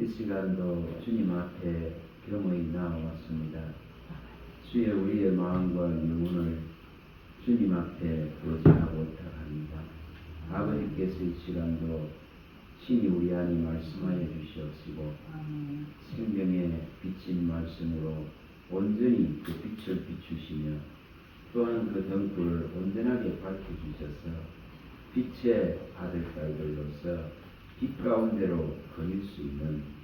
이 시간도 주님 앞에 겸허히 나와왔습니다. 주여 우리의 마음과 영혼을 주님 앞에 의지하고 부탁합니다. 아버지께서 이 시간도 신이 우리 안에 말씀하여 주시옵시고 생명의 비친 말씀으로 온전히 그 빛을 비추시며 또한 그 등불을 온전하게 밝혀주셔서 빛의 아들딸들로서 빛 가운데로 거닐 수 있는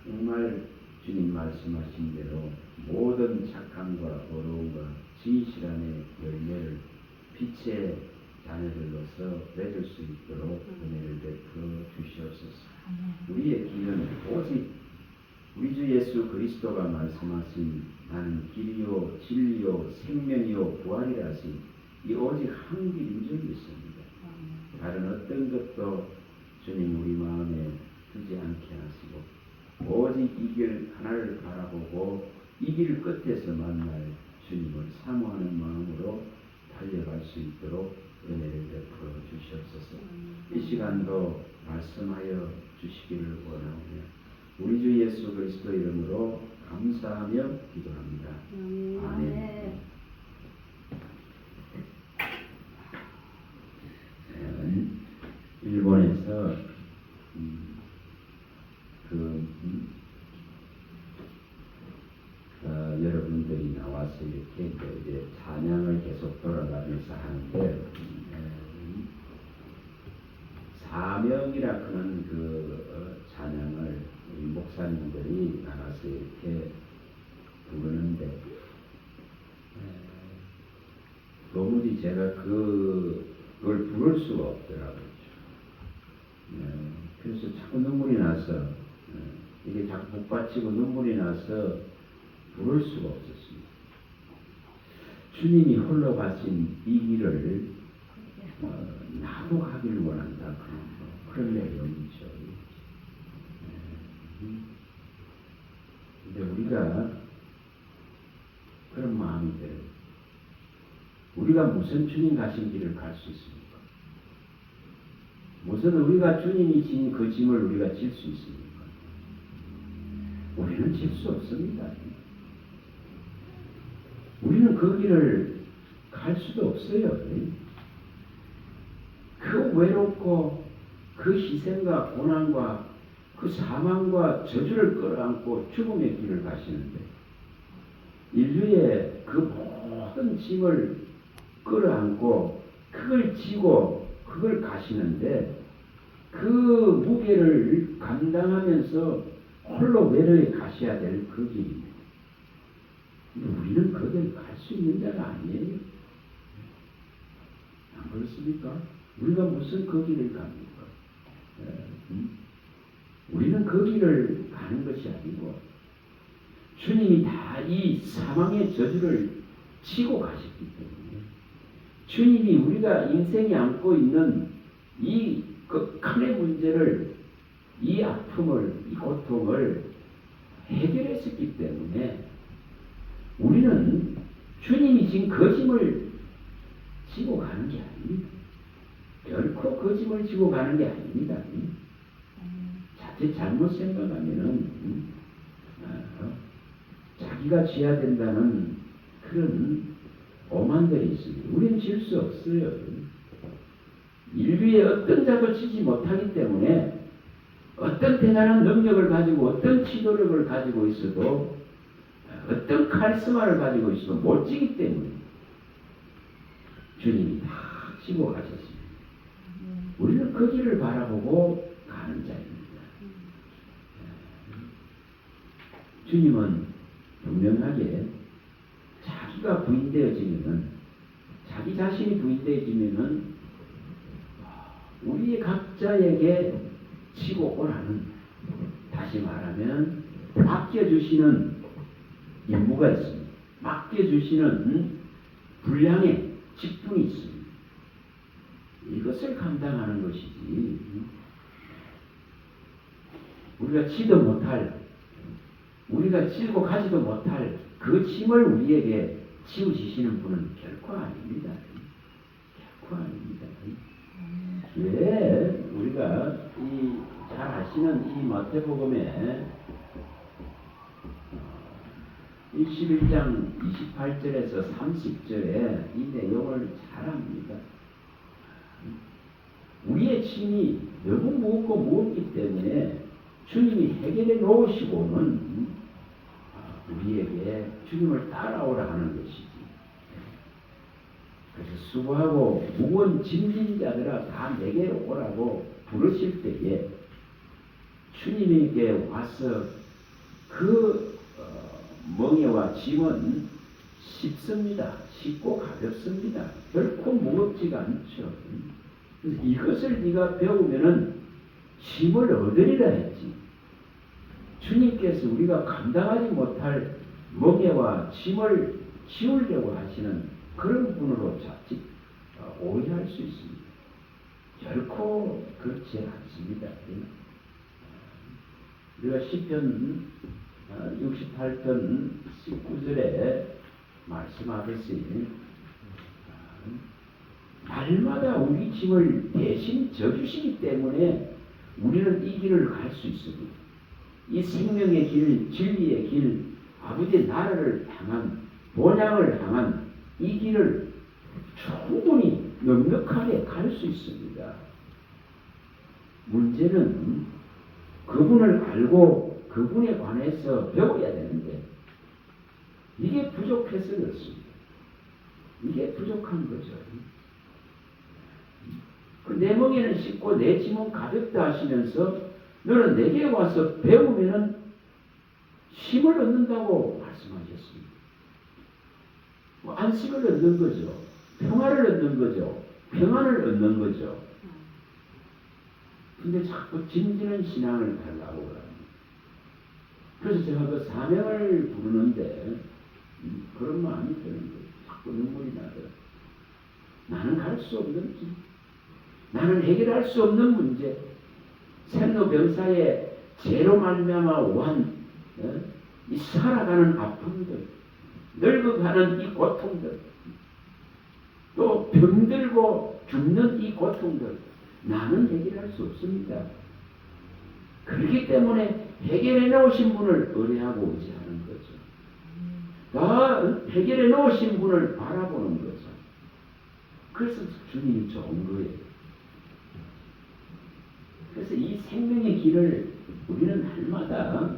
정말 주님 말씀하신 대로 모든 착함과 어려움과 진실함의 열매를 빛의 자녀들로서 맺을 수 있도록 은혜를 베풀어 주시옵소서. 우리의 길은 오직 우리 주 예수 그리스도가 말씀하신 나는 길이요 진리요 생명이요 부활이라 하신 이 오직 한 길인 적이 있습니다. 다른 어떤 것도 주님 우리 마음에 두지 않게 하시고 오직 이 길 하나를 바라보고 이 길 끝에서 만날 주님을 사모하는 마음으로 달려갈 수 있도록 은혜를 베풀어 주시옵소서. 이 시간도 말씀하여 주시기를 원하오며 우리 주 예수 그리스도 이름으로 감사하며 기도합니다. 아멘. 일본에서 여러분들이 나와서 이렇게 이제 찬양을 계속 돌아가면서 하는데 사명이라 하는 찬양을 우리 목사님들이 나가서 이렇게 부르는데 도무지 제가 그걸 부를 수가 없더라고요. 그래서 자꾸 눈물이 나서 이게 자꾸 북받치고 눈물이 나서 부를 수가 없었습니다. 주님이 홀로 가신 이 길을 나도 가기를 원한다. 그런 내용이죠. 근데 우리가 그런 마음이 들어요. 우리가 무슨 주님 가신 길을 갈 수 있습니까? 무슨 우리가 주님이 진 그 짐을 우리가 질 수 있습니까? 우리는 질 수 없습니다. 우리는 그 길을 갈 수도 없어요. 그 외롭고 그 희생과 고난과 그 사망과 저주를 끌어안고 죽음의 길을 가시는데 인류의 그 모든 짐을 끌어안고 그걸 지고 그걸 가시는데 그 무게를 감당하면서 홀로 외로이 가셔야 될 그 길입니다. 우리는 그 길 갈 수 있는 자가 아니에요. 안 그렇습니까? 우리가 무슨 그 길을 갑니까? 우리는 그 길을 가는 것이 아니고 주님이 다 이 사망의 저주를 치고 가셨기 때문에 주님이 우리가 인생이 안고 있는 이 극한의 문제를 이 아픔을 이 고통을 해결했었기 때문에 우리는 주님이 진 그 짐을 지고 가는 게 아닙니다. 결코 그 짐을 지고 가는 게 아닙니다. 자칫 잘못 생각하면은 자기가 져야 된다는 그런 오만들이 있습니다. 우리는 질 수 없어요. 인류의 어떤 자도 지지 못하기 때문에 어떤 대단한 능력을 가지고 어떤 지도력을 가지고 있어도 어떤 카리스마를 가지고 있어도 못 지기 때문에 주님이 다 지고 가셨습니다. 우리는 그 길을 바라보고 가는 자입니다. 주님은 분명하게 자기가 부인되어지면은 자기 자신이 부인되어지면은 우리 각자에게 치고 오라는 다시 말하면 맡겨주시는 임무가 있습니다. 맡겨주시는 분량의 직분이 있습니다. 이것을 감당하는 것이지 우리가 지도 못할 우리가 지고 가지도 못할 그 짐을 우리에게 지우시는 분은 결코 아닙니다. 결코 아닙니다. 왜 우리가 잘 아시는 이 마태복음에 11장 28절에서 30절에 이 내용을 잘 압니다. 우리의 짐이 너무 무겁고 무겁기 때문에 주님이 해결해 놓으시고는 우리에게 주님을 따라오라 하는 것이지. 그래서 수고하고 무거운 짐진 자들아 다 내게 오라고 부르실 때에 주님에게 와서 그 멍에와 짐은 쉽습니다. 쉽고 가볍습니다. 결코 무겁지가 않죠. 그래서 이것을 네가 배우면은 짐을 얻으리라 했지. 주님께서 우리가 감당하지 못할 멍에와 짐을 지우려고 하시는 그런 분으로 자칫 오해할 수 있습니다. 결코 그렇지 않습니다. 우리가 시편 68편 19절에 말씀하듯이 날마다 우리 짐을 대신 져주시기 때문에 우리는 이 길을 갈 수 있습니다. 이 생명의 길, 진리의 길, 아버지의 나라를 향한, 본향을 향한 이 길을 충분히 넉넉하게 갈 수 있습니다. 문제는 그분을 알고 그분에 관해서 배워야 되는데 이게 부족해서 그렇습니다. 이게 부족한 거죠. 내 멍에는 쉽고 내 짐은 가볍다 하시면서 너는 내게 와서 배우면은 힘을 얻는다고 말씀하셨습니다. 안식을 얻는 거죠. 평화를 얻는 거죠. 평안을 얻는 거죠. 근데 자꾸 짐지는 신앙을 달라고 합니다. 그래서 제가 그 사명을 부르는데 그런 마음이 드는 거예요. 자꾸 눈물이 나더라고요. 나는 갈 수 없는 길. 나는 해결할 수 없는 문제. 생로병사의 죄로 말미암아 오한 이 살아가는 아픔들, 늙어가는 이 고통들, 또 병들고 죽는 이 고통들, 나는 해결할 수 없습니다. 그렇기 때문에 해결해 놓으신 분을 의뢰하고 의지하는 거죠. 다 해결해 놓으신 분을 바라보는 거죠. 그래서 주님이 좋은 거예요. 그래서 이 생명의 길을 우리는 날마다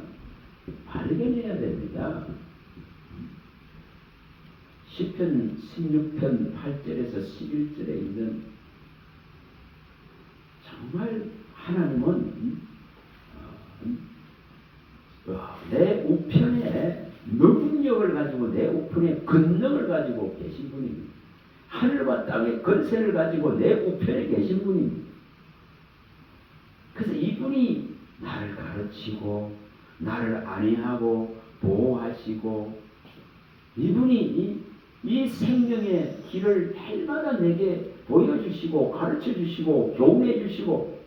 발견해야 됩니다. 시편 16편 8절에서 11절에 있는 정말 하나님은 내 우편에 능력을 가지고 내 우편에 권능을 가지고 계신 분입니다. 하늘과 땅의 권세를 가지고 내 우편에 계신 분입니다. 그래서 이분이 나를 가르치고 나를 안위하고 보호하시고 이분이 이 생명의 길을 날마다 내게 보여주시고 가르쳐주시고 교훈해주시고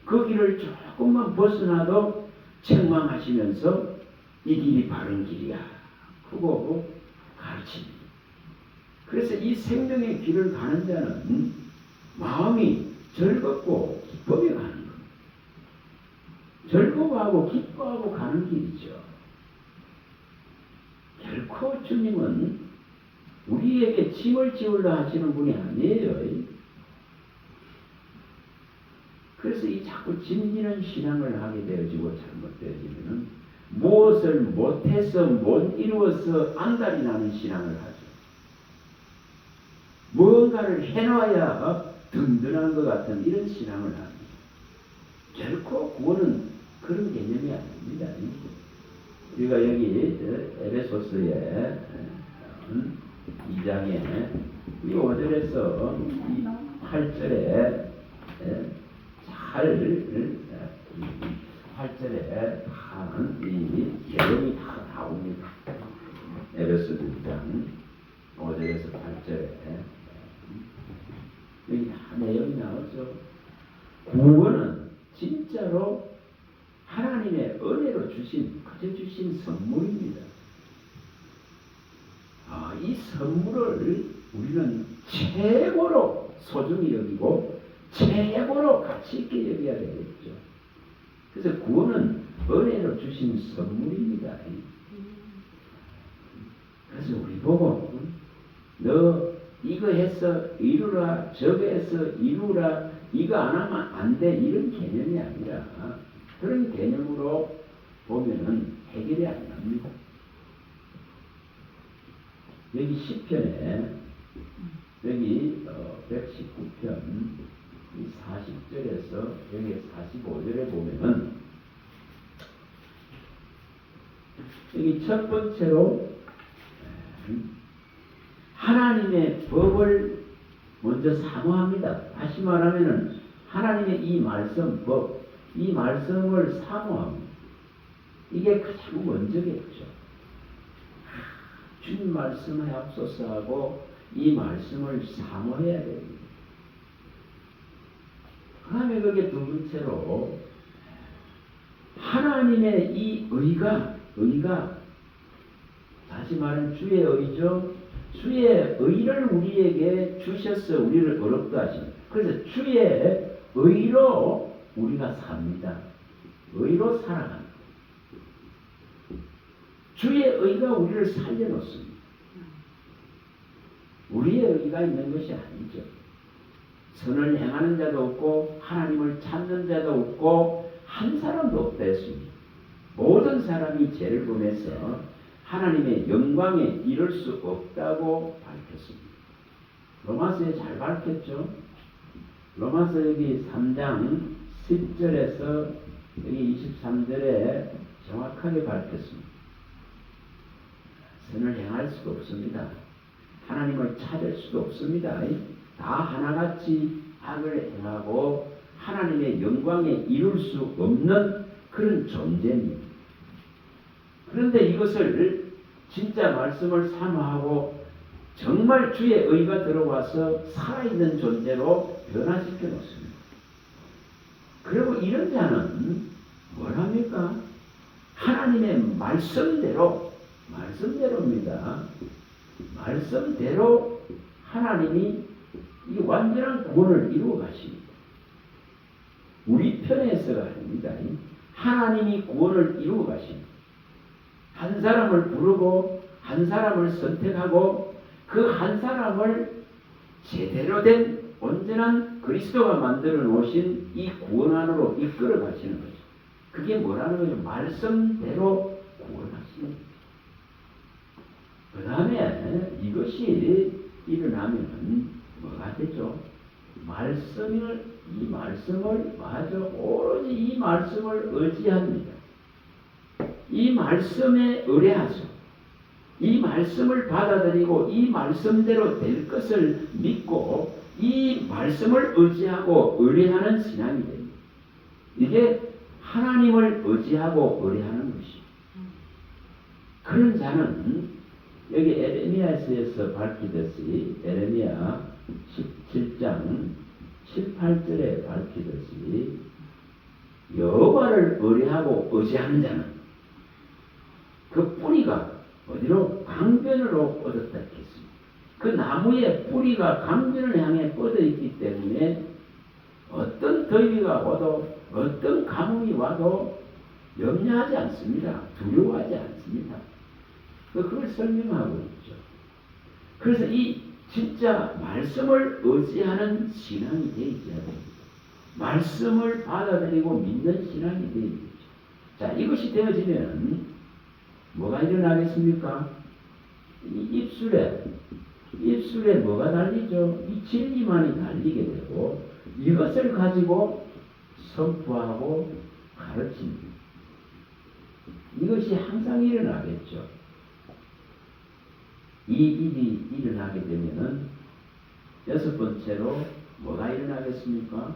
그 길을 조금만 벗어나도 책망하시면서 이 길이 바른 길이야 그거 가르칩니다. 그래서 이 생명의 길을 가는 자는 마음이 즐겁고 기쁨에 가는 겁니다. 즐거워하고 기뻐하고 가는 길이죠. 결코 주님은 우리에게 짐을 지우려 하시는 분이 아니에요. 그래서 이 자꾸 짐지는 신앙을 하게 되어지고 잘못되어지면 무엇을 못해서 못 이루어서 안달이 나는 신앙을 하죠. 무언가를 해놔야 든든한 것 같은 이런 신앙을 합니다. 결코 구원은 그런 개념이 아닙니다. 우리가 여기 에베소서의 2장에 이 5절에서 이 8절에 잘 8절에 하는 이 내용이 다 나옵니다. 에베소 2장 5절에서 8절에 여기 다 내용이 나오죠. 구원은 진짜로 하나님의 은혜로 주신, 그저 주신 선물입니다. 이 선물을 우리는 최고로 소중히 여기고 최고로 가치 있게 여겨야 되겠죠. 그래서 구원은 은혜로 주신 선물입니다. 그래서 우리 보고 너 이거 해서 이루라, 저거 해서 이루라, 이거 안 하면 안 돼, 이런 개념이 아니라 그런 개념으로 보면은 해결이 안 납니다. 여기 시편에 여기 119편 40절에서 여기 45절에 보면은 여기 첫 번째로 하나님의 법을 먼저 사모합니다. 다시 말하면은 하나님의 이 말씀, 법, 이 말씀을 사모합니다. 이게 가장 먼저겠죠. 주님 말씀에 앞서서 하고 이 말씀을 사모해야 됩니다. 그 다음에 그게 두 번째로 하나님의 이 의가 다시 말하면 주의 의죠. 주의 의를 우리에게 주셔서 우리를 어렵게 하십니다. 그래서 주의 의로 우리가 삽니다. 의로 살아갑니다. 주의 의가 우리를 살려놓습니다. 우리의 의가 있는 것이 아니죠. 선을 행하는 자도 없고 하나님을 찾는 자도 없고 한 사람도 없다 했습니다. 모든 사람이 죄를 범해서 하나님의 영광에 이를 수 없다고 밝혔습니다. 로마서에 잘 밝혔죠. 로마서 여기 3장 10절에서 여기 23절에 정확하게 밝혔습니다. 선을 행할 수도 없습니다. 하나님을 찾을 수도 없습니다. 다 하나같이 악을 행하고 하나님의 영광에 이룰 수 없는 그런 존재입니다. 그런데 이것을 진짜 말씀을 사모하고 정말 주의 의가 들어와서 살아있는 존재로 변화시켜 놓습니다. 그리고 이런 자는 뭘 합니까? 하나님의 말씀대로입니다. 말씀대로 하나님이 이 완전한 구원을 이루어 가십니다. 우리 편에서가 아닙니다. 하나님이 구원을 이루어 가십니다. 한 사람을 부르고 한 사람을 선택하고 그 한 사람을 제대로 된 온전한 그리스도가 만들어 놓으신 이 구원 안으로 이끌어 가시는 거죠. 그게 뭐라는 거죠? 말씀대로 구원하시는 거죠. 그 다음에 이것이 일어나면 뭐가 되죠? 이 말씀을 오로지 이 말씀을 의지합니다. 이 말씀에 의뢰하죠. 이 말씀을 받아들이고 이 말씀대로 될 것을 믿고 이 말씀을 의지하고 의뢰하는 신앙이 됩니다. 이게 하나님을 의지하고 의뢰하는 것이죠. 그런 자는 여기 에레미야서에서 밝히듯이 에레미야 17장 7, 8절에 밝히듯이 여호와를 의뢰하고 의지하는 자는 그 뿌리가 어디로? 강변으로 뻗었다 했습니다. 그 나무의 뿌리가 강변을 향해 뻗어 있기 때문에 어떤 더위가 와도 어떤 가뭄이 와도 염려하지 않습니다. 두려워하지 않습니다. 그걸 설명하고 있죠. 그래서 이 진짜 말씀을 의지하는 신앙이 되어야 됩니다. 말씀을 받아들이고 믿는 신앙이 되어야 되죠. 자, 이것이 되어지면 뭐가 일어나겠습니까? 이 입술에 뭐가 달리죠? 이 진리만이 달리게 되고 이것을 가지고 선포하고 가르칩니다. 이것이 항상 일어나겠죠. 이 일이 일어나게 되면은 여섯 번째로 뭐가 일어나겠습니까?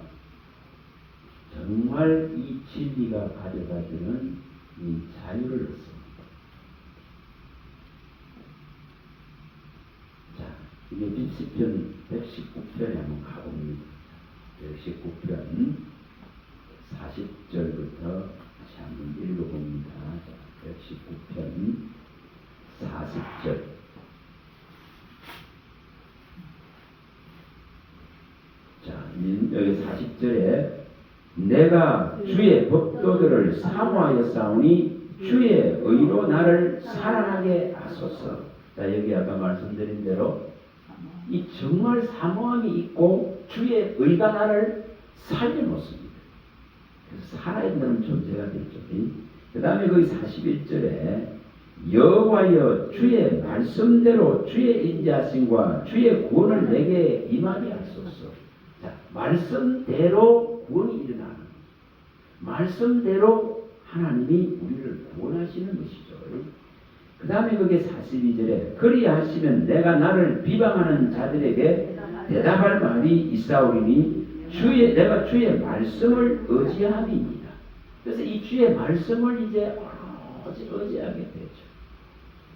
정말 이 진리가 가져다주는 이 자유를 얻습니다. 자, 이게 시편 119편에 한번 가봅니다. 119편 40절부터 다시 한번 읽어봅니다. 119편 40절. 자, 여기 40절에 내가 주의 법도들을 사모하였사오니 주의 의로 나를 살아나게 하소서. 자, 여기 아까 말씀드린 대로 이 정말 사모함이 있고 주의 의가 나를 살려놓습니다. 그래서 살아있는 존재가 되죠. 그 다음에 거기 41절에 여호와여 주의 말씀대로 주의 인자하심과 주의 구원을 내게 임하게 하소서. 자, 말씀대로 구원이 일어나는, 말씀대로 하나님이 우리를 구원하시는 것이죠. 그 다음에 거기에 42절에 그리하시면 내가 나를 비방하는 자들에게 대답할 말이 있사오리니 내가 주의 말씀을 의지함이니이다. 그래서 이 주의 말씀을 이제 의지하게 되죠.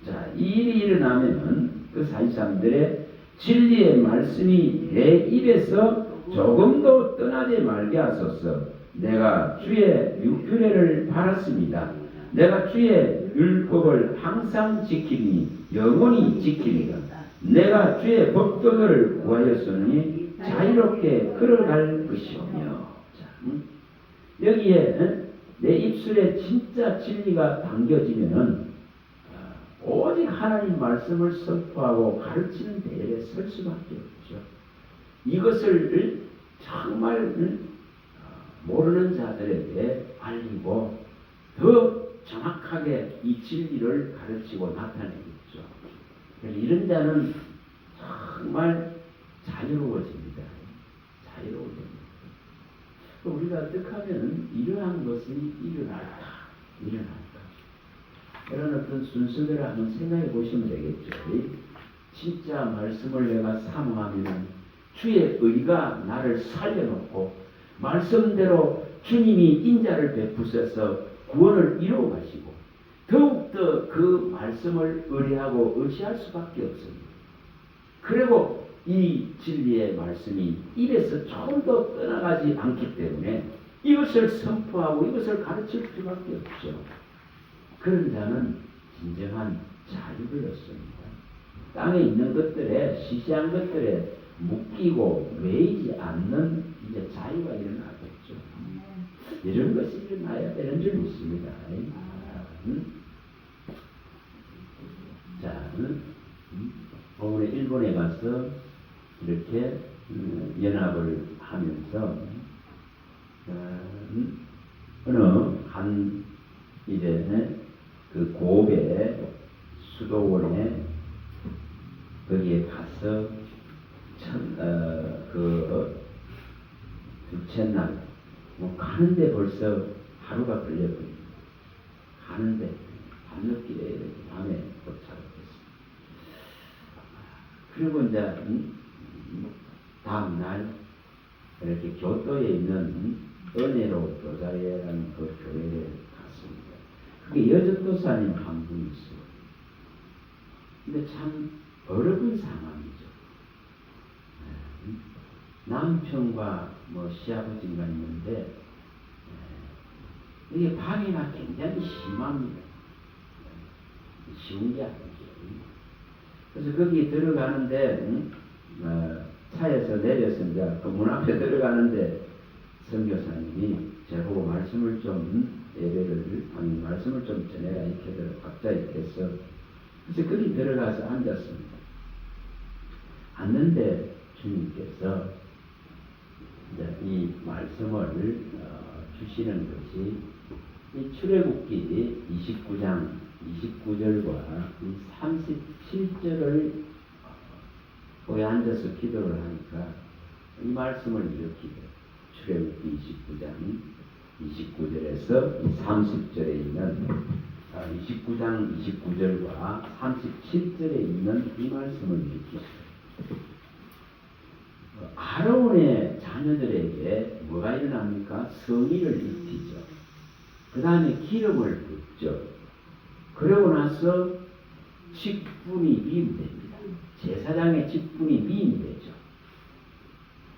자, 이 일이 일어나면은 그 43절에 진리의 말씀이 내 입에서 조금도 떠나지 말게 하소서. 내가 주의 규례를 바랐습니다. 내가 주의 율법을 항상 지키니 영원히 지키리라. 내가 주의 법도를 구하였으니 자유롭게 걸어갈 것이오며. 자, 여기에 내 입술에 진짜 진리가 담겨지면은 오직 하나님 말씀을 선포하고 가르치는 대열에 설 수밖에 없죠. 이것을 정말 모르는 자들에게 알리고 더 정확하게 이 진리를 가르치고 나타내겠죠. 이런 자는 정말 자유로워집니다. 자유로워집니다. 우리가 어떻게 하면 이러한 것이 일어날까? 이런 어떤 순서대로 한번 생각해 보시면 되겠죠. 진짜 말씀을 내가 사모하면 주의 의가 나를 살려놓고 말씀대로 주님이 인자를 베푸셔서 구원을 이루어 가시고 더욱더 그 말씀을 의뢰하고 의지할 수밖에 없습니다. 그리고 이 진리의 말씀이 입에서 조금도 떠나가지 않기 때문에 이것을 선포하고 이것을 가르칠 수밖에 없죠. 그런 자는 진정한 자유를 얻습니다. 땅에 있는 것들에 시시한 것들에 묶이고 매이지 않는 이제 자유가 일어나겠죠. 이런 것이 일어나야 되는 줄 믿습니다. 자, 오늘 일본에 가서 이렇게 연합을 하면서 어느 한 이제 그 고베 수도원에 거기에 가서 둘째 날 가는데 벌써 하루가 걸려버립니다. 가는데 밤늦게 밤에 도착했습니다. 그리고 이제 다음 날 이렇게 교토에 있는 은혜로 교사회라는 그 교회에 갔습니다. 그게 여전도사님 한 분이 있어요. 근데 참 어려운 상황이죠. 남편과 시아버지가 있는데 이게 방해가 굉장히 심합니다. 쉬운 게 아니죠. 그래서 거기 들어가는데 차에서 내려서 이제 그 문 앞에 들어가는데 선교사님이 저보고 말씀을 좀 말씀을 좀 전해라 이렇게 갑자기 그래서 그래서 거기 들어가서 앉았습니다. 앉는데 주님께서 이제 이 말씀을 주시는 것이 이 출애굽기 29장 29절과 37절을 거기 앉아서 기도를 하니까 이 말씀을 이렇게 출애굽기 29장 29절에서 30절에 있는 29장 29절과 37절에 있는 이 말씀을 이렇게 아론의 자녀들에게 뭐가 일어납니까? 성의를 입히죠. 그 다음에 기름을 붓죠. 그러고 나서 직분이 미임됩니다. 제사장의 직분이 미임되죠.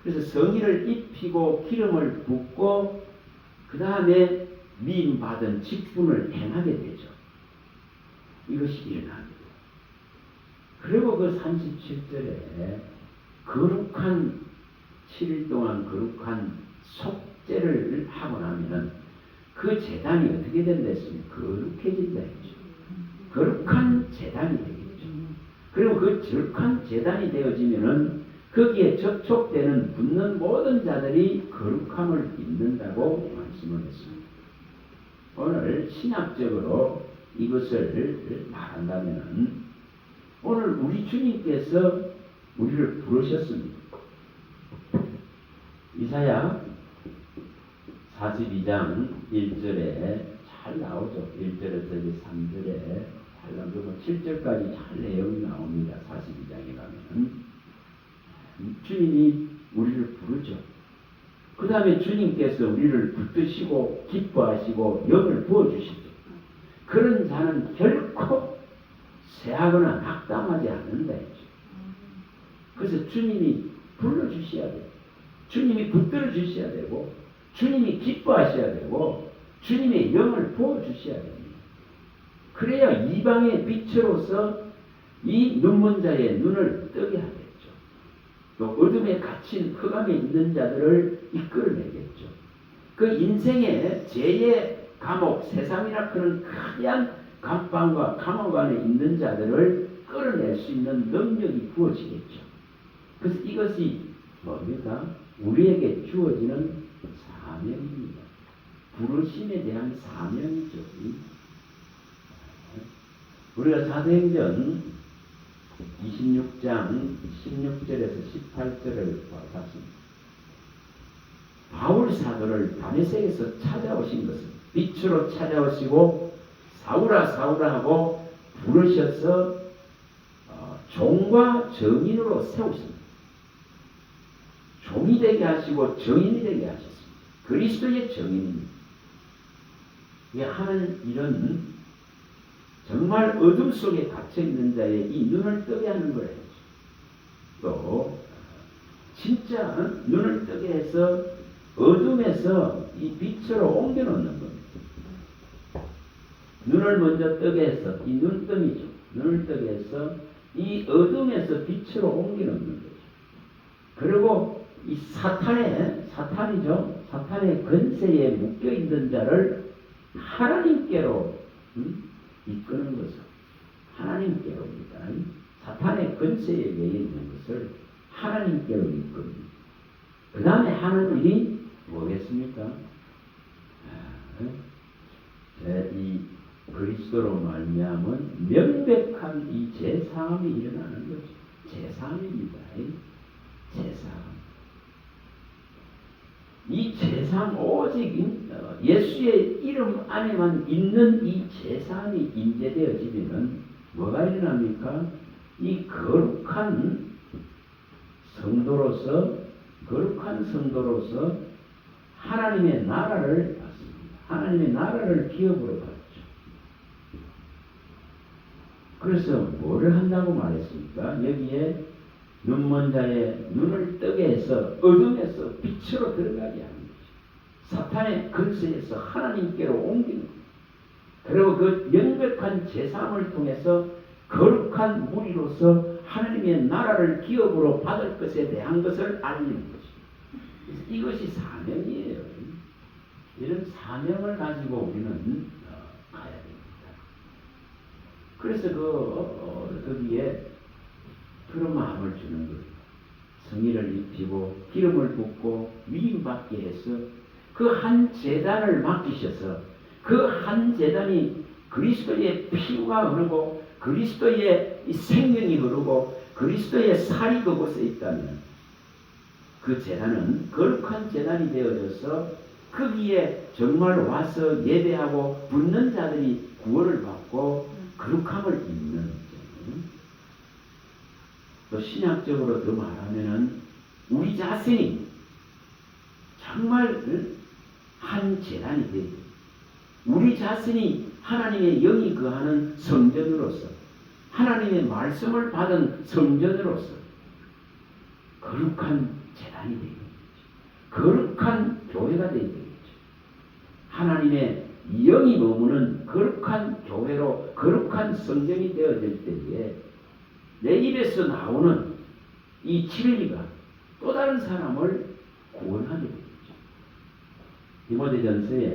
그래서 성의를 입히고 기름을 붓고 그 다음에 미임받은 직분을 행하게 되죠. 이것이 일어납니다. 그리고 그 37절에 거룩한 7일 동안 거룩한 속죄를 하고 나면은 그 제단이 어떻게 된다 했으면 거룩해진다 했죠. 거룩한 제단이 되겠죠. 그리고 그 거룩한 제단이 되어지면은 거기에 접촉되는 붙는 모든 자들이 거룩함을 입는다고 말씀을 했습니다. 오늘 신학적으로 이것을 말한다면 오늘 우리 주님께서 우리를 부르셨습니다. 이사야 42장 1절에 잘 나오죠. 1절에서 3절에 잘 나오고 7절까지 잘 내용이 나옵니다. 42장에 가면 주님이 우리를 부르죠. 그 다음에 주님께서 우리를 붙드시고 기뻐하시고 영을 부어주시죠. 그런 자는 결코 쇠하거나 낙담하지 않는다 했죠. 그래서 주님이 불러주셔야 돼요. 주님이 붙들어 주셔야 되고 주님이 기뻐하셔야 되고 주님의 영을 부어주셔야 됩니다. 그래야 이방의 빛으로서 이 눈먼 자의 눈을 뜨게 하겠죠. 또 어둠에 갇힌 흑암에 있는 자들을 이끌어내겠죠. 그 인생의 죄의 감옥, 세상이라 그런 하얀 감방과 감옥 안에 있는 자들을 끌어낼 수 있는 능력이 부어지겠죠. 그래서 이것이 뭡니까? 우리에게 주어지는 사명입니다. 부르심에 대한 사명이죠. 우리가 사도행전 26장 16절에서 18절을 봤습니다. 바울 사도를 다메섹에서 찾아오신 것은 빛으로 찾아오시고 사울아 사울아 하고 부르셔서 종과 정인으로 세우십니다. 종이 되게 하시고 정인이 되게 하셨습니다. 그리스도의 정인입니다. 하는 일은 정말 어둠 속에 갇혀있는 자의 이 눈을 뜨게 하는 거예요. 또 진짜 눈을 뜨게 해서 어둠에서 이 빛으로 옮겨놓는 겁니다. 눈을 먼저 뜨게 해서 이 눈뜸이죠. 눈을 뜨게 해서 이 어둠에서 빛으로 옮겨놓는 거죠. 그리고 이 사탄이죠. 사탄의 권세에 묶여있는 자를 하나님께로 이끄는 것을 하나님께로입니다. 사탄의 권세에 매여 있는 것을 하나님께로 이끌입니다. 그 다음에 하는 일이 뭐겠습니까? 이 그리스도로 말미암은 명백한 이 제사함이 일어나는 거죠. 제사함입니다. 제사함. 이 제사함 오직 예수의 이름 안에만 있는 이 제사함이 임재되어지면은 뭐가 일어납니까? 이 거룩한 성도로서 하나님의 나라를 받습니다. 하나님의 나라를 기업으로 받죠. 그래서 뭐를 한다고 말했습니까? 여기에 눈먼 자의 눈을 뜨게 해서 어둠에서 빛으로 들어가게 하는 거죠. 사탄의 근세에서 하나님께로 옮기는 거죠. 그리고 그 명백한 제사함을 통해서 거룩한 무리로서 하나님의 나라를 기업으로 받을 것에 대한 것을 알리는 거죠. 이것이 사명이에요. 이런 사명을 가지고 우리는 가야 됩니다. 그래서 거기에 그런 마음을 주는 거예요. 성의를 입히고 기름을 붓고 위임받게 해서 그 한 제단을 맡기셔서 그 한 제단이 그리스도의 피가 흐르고 그리스도의 생명이 흐르고 그리스도의 살이 그곳에 있다면 그 제단은 거룩한 제단이 되어져서 거기에 정말 와서 예배하고 붙는 자들이 구원을 받고 거룩함을 입는 또 신학적으로 더 말하면은 우리 자신이 정말 한 제단이 되고 우리 자신이 하나님의 영이 거하는 성전으로서 하나님의 말씀을 받은 성전으로서 거룩한 제단이 되게 되죠. 거룩한 교회가 되게 되겠죠. 하나님의 영이 머무는 거룩한 교회로 거룩한 성전이 되어질 때에 내 입에서 나오는 이 진리가 또 다른 사람을 구원하게 되겠죠. 디모데전서에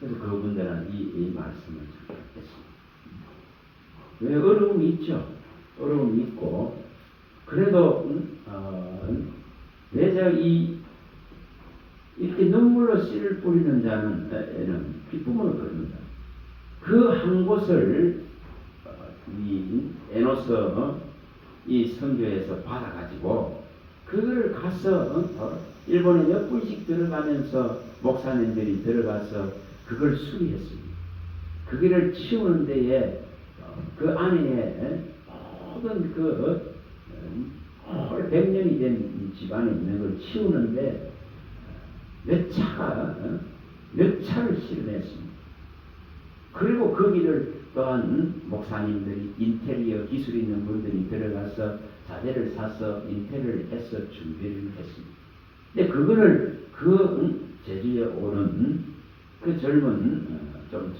그래서 그분들은 이 말씀을 작성했습니다. 왜 어려움이 있죠? 어려움이 있고 그래도 내가 이렇게 눈물로 씨를 뿌리는 자는 기쁨을 거둔다. 그 한 곳을 이 에노스 이 선교에서 받아가지고 그걸 가서 일본에 몇 분씩 들어가면서 목사님들이 들어가서 그걸 수리했습니다. 그 길을 치우는 데에 그 안에 모든 그 100년이 된 집안에 있는 걸 치우는데 몇 차를 실어냈습니다. 그리고 거기를 또한 목사님들이 인테리어 기술 있는 분들이 들어가서 자재를 사서 인테리어를 해서 준비를 했습니다. 근데 그거를 그 제주에 오는 그 젊은 좀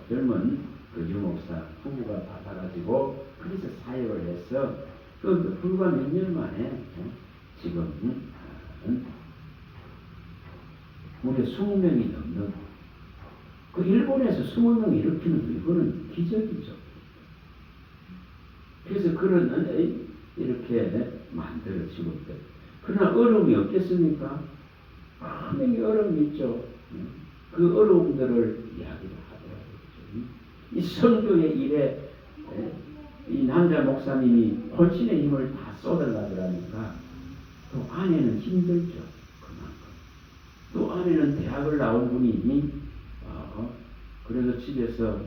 젊은 그 유목사 부부가 받아가지고 그래서 사역을 해서 그 불과 몇 년 만에 지금 무려 20명이 넘는 그 일본에서 20명이 일으키는 거 이거는 기적이죠. 그래서 그런 이렇게 만들어지고 있다. 그러나 어려움이 없겠습니까? 분명히 어려움이 있죠. 그 어려움들을 이야기를 하더라고요. 이 선교의 일에 이 남자 목사님이 혼신의 힘을 다 쏟으려고 또 안에는 힘들죠. 그만큼. 또 안에는 대학을 나온 분이 그래서 집에서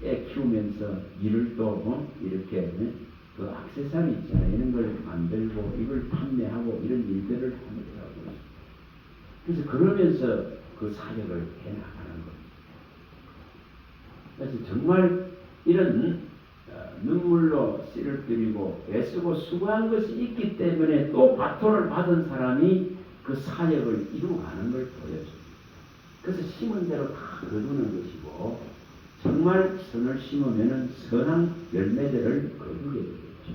애 키우면서 일을 또 이렇게 그 액세서리 있잖아요. 이런 걸 만들고 이걸 판매하고 이런 일들을 하더라고요. 그래서 그러면서 그 사역을 해나가는 거예요. 그래서 정말 이런 눈물로 씨를 뿌리고 애쓰고 수고한 것이 있기 때문에 또 바톤을 받은 사람이 그 사역을 이루어가는 걸 보여줍니다. 그래서 심은 대로 다 거두는 것이고 정말 선을 심으면 선한 열매들을 거두게 되겠죠.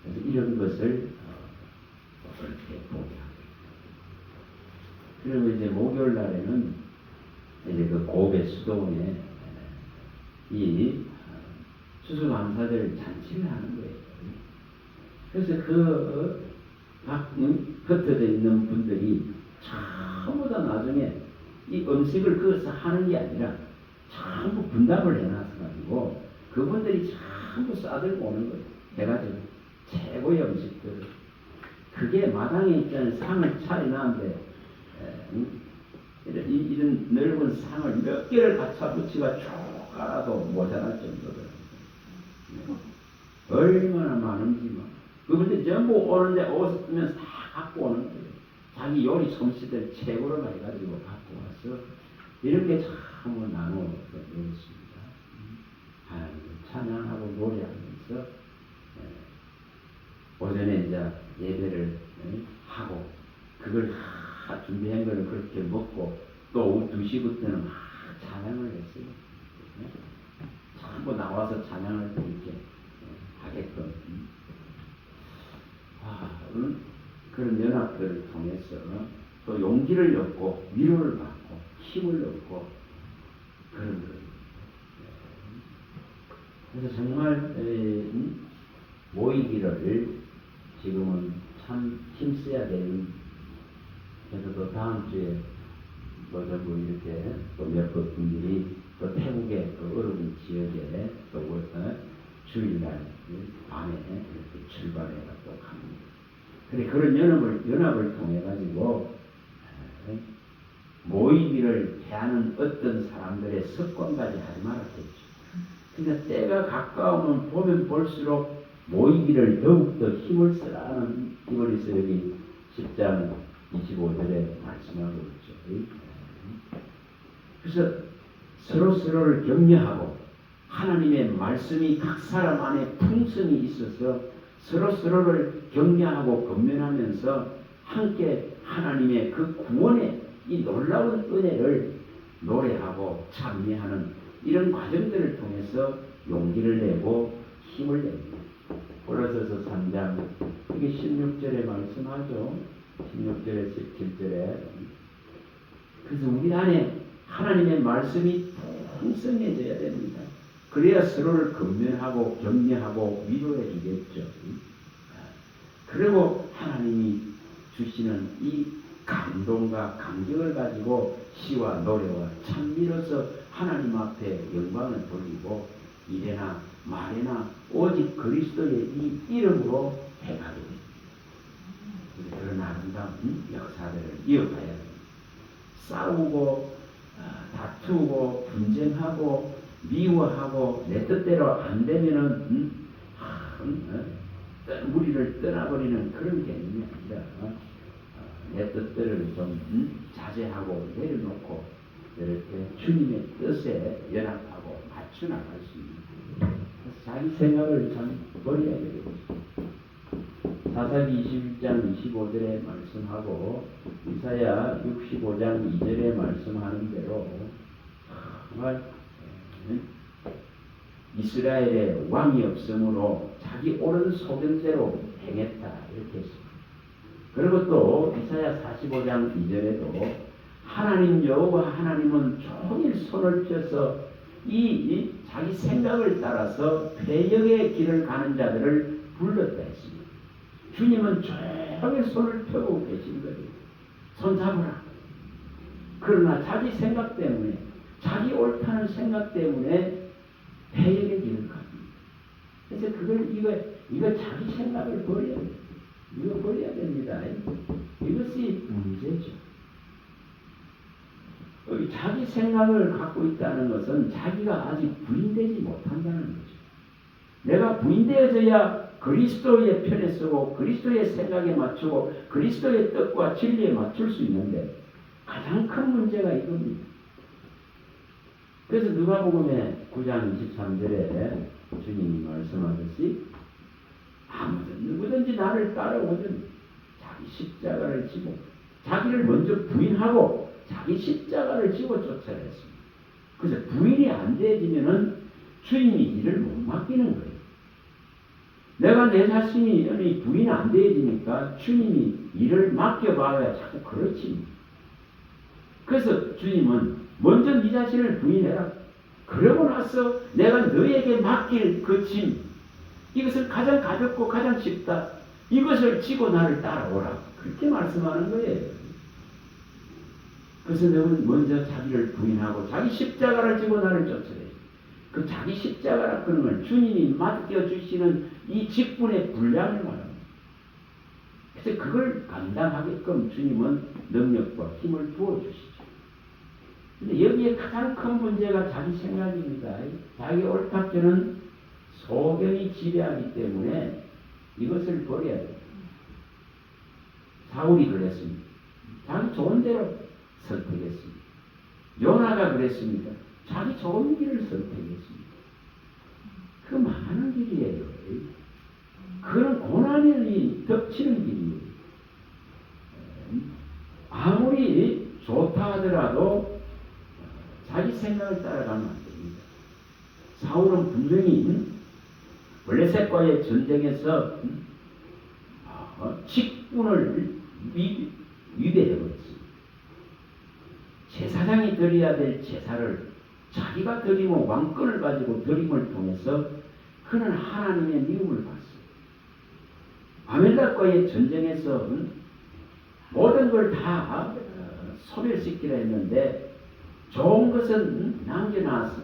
그래서 이런 것을 이렇게 보게 하고 그리고 이제 목요일 날에는 이제 그 고베 수도원에 이 추수감사절 잔치를 하는 거예요. 그래서 각 흩어져 있는 분들이 전부 다 나중에 이 음식을 그것을 하는 게 아니라 전부 분담을 해놔서 그분들이 전부 싸들고 오는 거예요. 해가지고 최고의 음식들을 그게 마당에 있자는 상을 차려놨는데 이런 넓은 상을 몇 개를 갖다 붙이가 쭉 깔아도 모자랄 정도로 얼마나 많은지 그분들 전부 오는데 오면 다 갖고 오는 거예요. 자기 요리 솜씨들 최고로 해가지고 갖고 와서 이렇게 참 나누어 놓습니다. 하나님을 찬양하고 노래하면서 오전에 이제 예배를 하고 그걸 다 준비한 거를 그렇게 먹고 또 오후 2시부터는 막 찬양을 했어요. 전부 나와서 찬양을 이렇게 하게끔 그런 연합들을 통해서 또 용기를 얻고 위로를 받고 힘을 얻고 그런 거예요. 그래서 정말 모이기를 지금은 참 힘써야 되는 그래서 또 다음 주에 뭐 전부 이렇게 또 몇 분들이 또 태국의 또 어려운 지역에 또 주일날 밤에 이렇게 출발해가 또 갑니다. 그래 그런 연합을 통해 가지고 모이기를 대하는 어떤 사람들의 습관까지 하지 말았겠죠. 그러니까 때가 가까우면 보면 볼수록 모이기를 더욱더 힘을 쓰라는 이거리서 여기 10장 25절에 말씀하고 있죠. 그래서 서로서로를 격려하고 하나님의 말씀이 각 사람 안에 풍성이 있어서 서로서로를 격려하고 건면하면서 함께 하나님의 그 구원의 이 놀라운 은혜를 노래하고 찬미하는 이런 과정들을 통해서 용기를 내고 힘을 냅니다. 고린도서 3장 이게 16절에 말씀하죠. 16절에 17절에 그래서 우리 안에 하나님의 말씀이 풍성해져야 됩니다. 그래야 서로를 건면하고 격려하고 위로해 주겠죠. 그리고 하나님이 주시는 이 감동과 감격을 가지고 시와 노래와 찬미로서 하나님 앞에 영광을 돌리고 이래나 말이나 오직 그리스도의 이 이름으로 행하게 됩니다. 그런 아름다운 역사들을 이어가야 됩니다. 싸우고 다투고 분쟁하고 미워하고 내 뜻대로 안 되면은 우리를 떠나버리는 그런 개념이 아니라 내 뜻들을 좀 자제하고 내려놓고 이렇게 주님의 뜻에 연합하고 맞춰 나갈 수 있는 자기 생각을 참 버려야 되겠죠. 사사기 21장 25절에 말씀하고 이사야 65장 2절에 말씀하는 대로 정말 이스라엘에 왕이 없으므로 자기 옳은 소견대로 행했다 이렇게 했습니다. 그리고 또 이사야 45장 2절에도 하나님 여호와 하나님은 종일 손을 펴서 이 자기 생각을 따라서 폐역의 길을 가는 자들을 불렀다 했습니다. 주님은 종일 손을 펴고 계신 거예요. 손 잡으라. 그러나 자기 생각 때문에 자기 옳다는 생각 때문에 폐역의 길을 갑니다. 그래서 그걸 이거 자기 생각을 버려야 돼요. 이거 버려야 됩니다. 이것이 문제죠. 자기 생각을 갖고 있다는 것은 자기가 아직 부인되지 못한다는 거죠. 내가 부인되어져야 그리스도의 편에 서고 그리스도의 생각에 맞추고 그리스도의 뜻과 진리에 맞출 수 있는데 가장 큰 문제가 이겁니다. 그래서 누가복음의 9장 23절에 주님이 말씀하듯이 누구든지 나를 따라오든 자기 십자가를 지고 자기를 먼저 부인하고 자기 십자가를 지고 쫓아야 했습니다. 그래서 부인이 안 되어지면은 주님이 일을 못 맡기는 거예요. 내가 내 자신이 부인 안 되어지니까 주님이 일을 맡겨봐야 자꾸 그렇지. 그래서 주님은 먼저 네 자신을 부인해라. 그러고 나서 내가 너에게 맡길 그 짐, 이것을 가장 가볍고 가장 쉽다. 이것을 지고 나를 따라오라. 그렇게 말씀하는 거예요. 그래서 너는 먼저 자기를 부인하고 자기 십자가를 지고 나를 쫓아야 돼. 그 자기 십자가라 그런 걸 주님이 맡겨주시는 이 직분의 분량을 말합니다. 그래서 그걸 감당하게끔 주님은 능력과 힘을 부어주시죠. 근데 여기에 가장 큰 문제가 자기 생각입니다. 자기 옳답게는 소견이 지배하기 때문에 이것을 버려야 돼요. 사울이 그랬습니다. 자기 좋은 대로 선택했습니다. 요나가 그랬습니다. 자기 좋은 길을 선택했습니다. 그 많은 길이에요. 그런 고난이 덮치는 길이에요. 아무리 좋다 하더라도 자기 생각을 따라가면 안 됩니다. 사울은 분명히 블레셋과의 전쟁에서 직분을 위배해버렸습니다. 제사장이 드려야 될 제사를 자기가 드리고 왕권을 가지고 드림을 통해서 그는 하나님의 미움을 받습니다. 아멜렉과의 전쟁에서 모든 걸 다 소멸시키려 했는데 좋은 것은 남겨놔서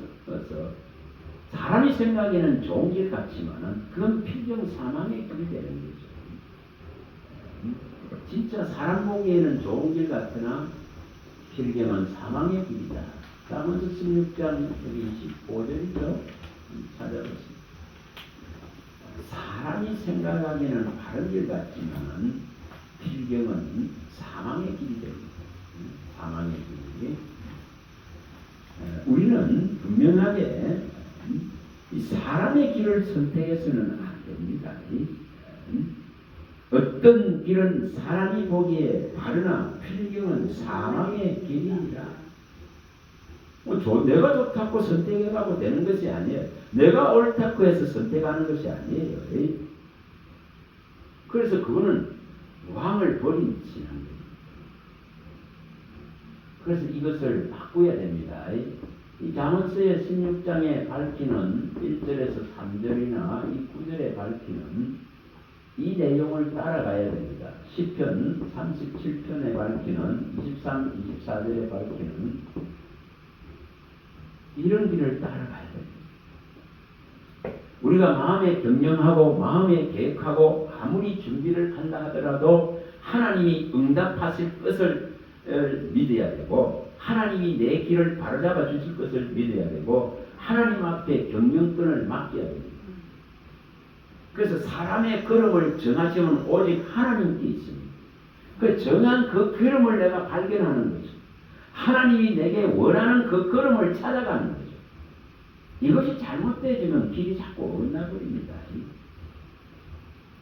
사람이 생각에는 좋은 길 같지만은 그건 필경 사망의 길이 되는 거죠. 진짜 사람 보기에는 좋은 길 같으나 필경은 사망의 길이다. 사무엘서 16장 25절이죠. 찾아보세요. 사람이 생각하기에는 바른 길 같지만 필경은 사망의 길이 됩니다. 사망의 길이. 우리는 분명하게 이 사람의 길을 선택해서는 안 됩니다. 어떤 길은 사람이 보기에 바르나 필경은 사망의 길이니라. 내가 좋다고 선택해가고 되는 것이 아니에요. 내가 옳다고 해서 선택하는 것이 아니에요. 그래서 그거는 왕을 버린 신앙입니다. 그래서 이것을 바꿔야 됩니다. 이 잠언서의 16장에 밝히는 1절에서 3절이나 이 9절에 밝히는 이 내용을 따라가야 됩니다. 시편 37편에 밝히는 23, 24절에 밝히는 이런 길을 따라가야 됩니다. 우리가 마음에 경영하고 마음에 계획하고 아무리 준비를 한다 하더라도 하나님이 응답하실 것을 믿어야 되고 하나님이 내 길을 바로잡아 주실 것을 믿어야 되고 하나님 앞에 경영권을 맡겨야 됩니다. 그래서 사람의 걸음을 정하시면 오직 하나님께 있습니다. 그 정한 그 걸음을 내가 발견하는 거죠. 하나님이 내게 원하는 그 걸음을 찾아가는 거죠. 이것이 잘못되어지면 길이 자꾸 어긋나버립니다.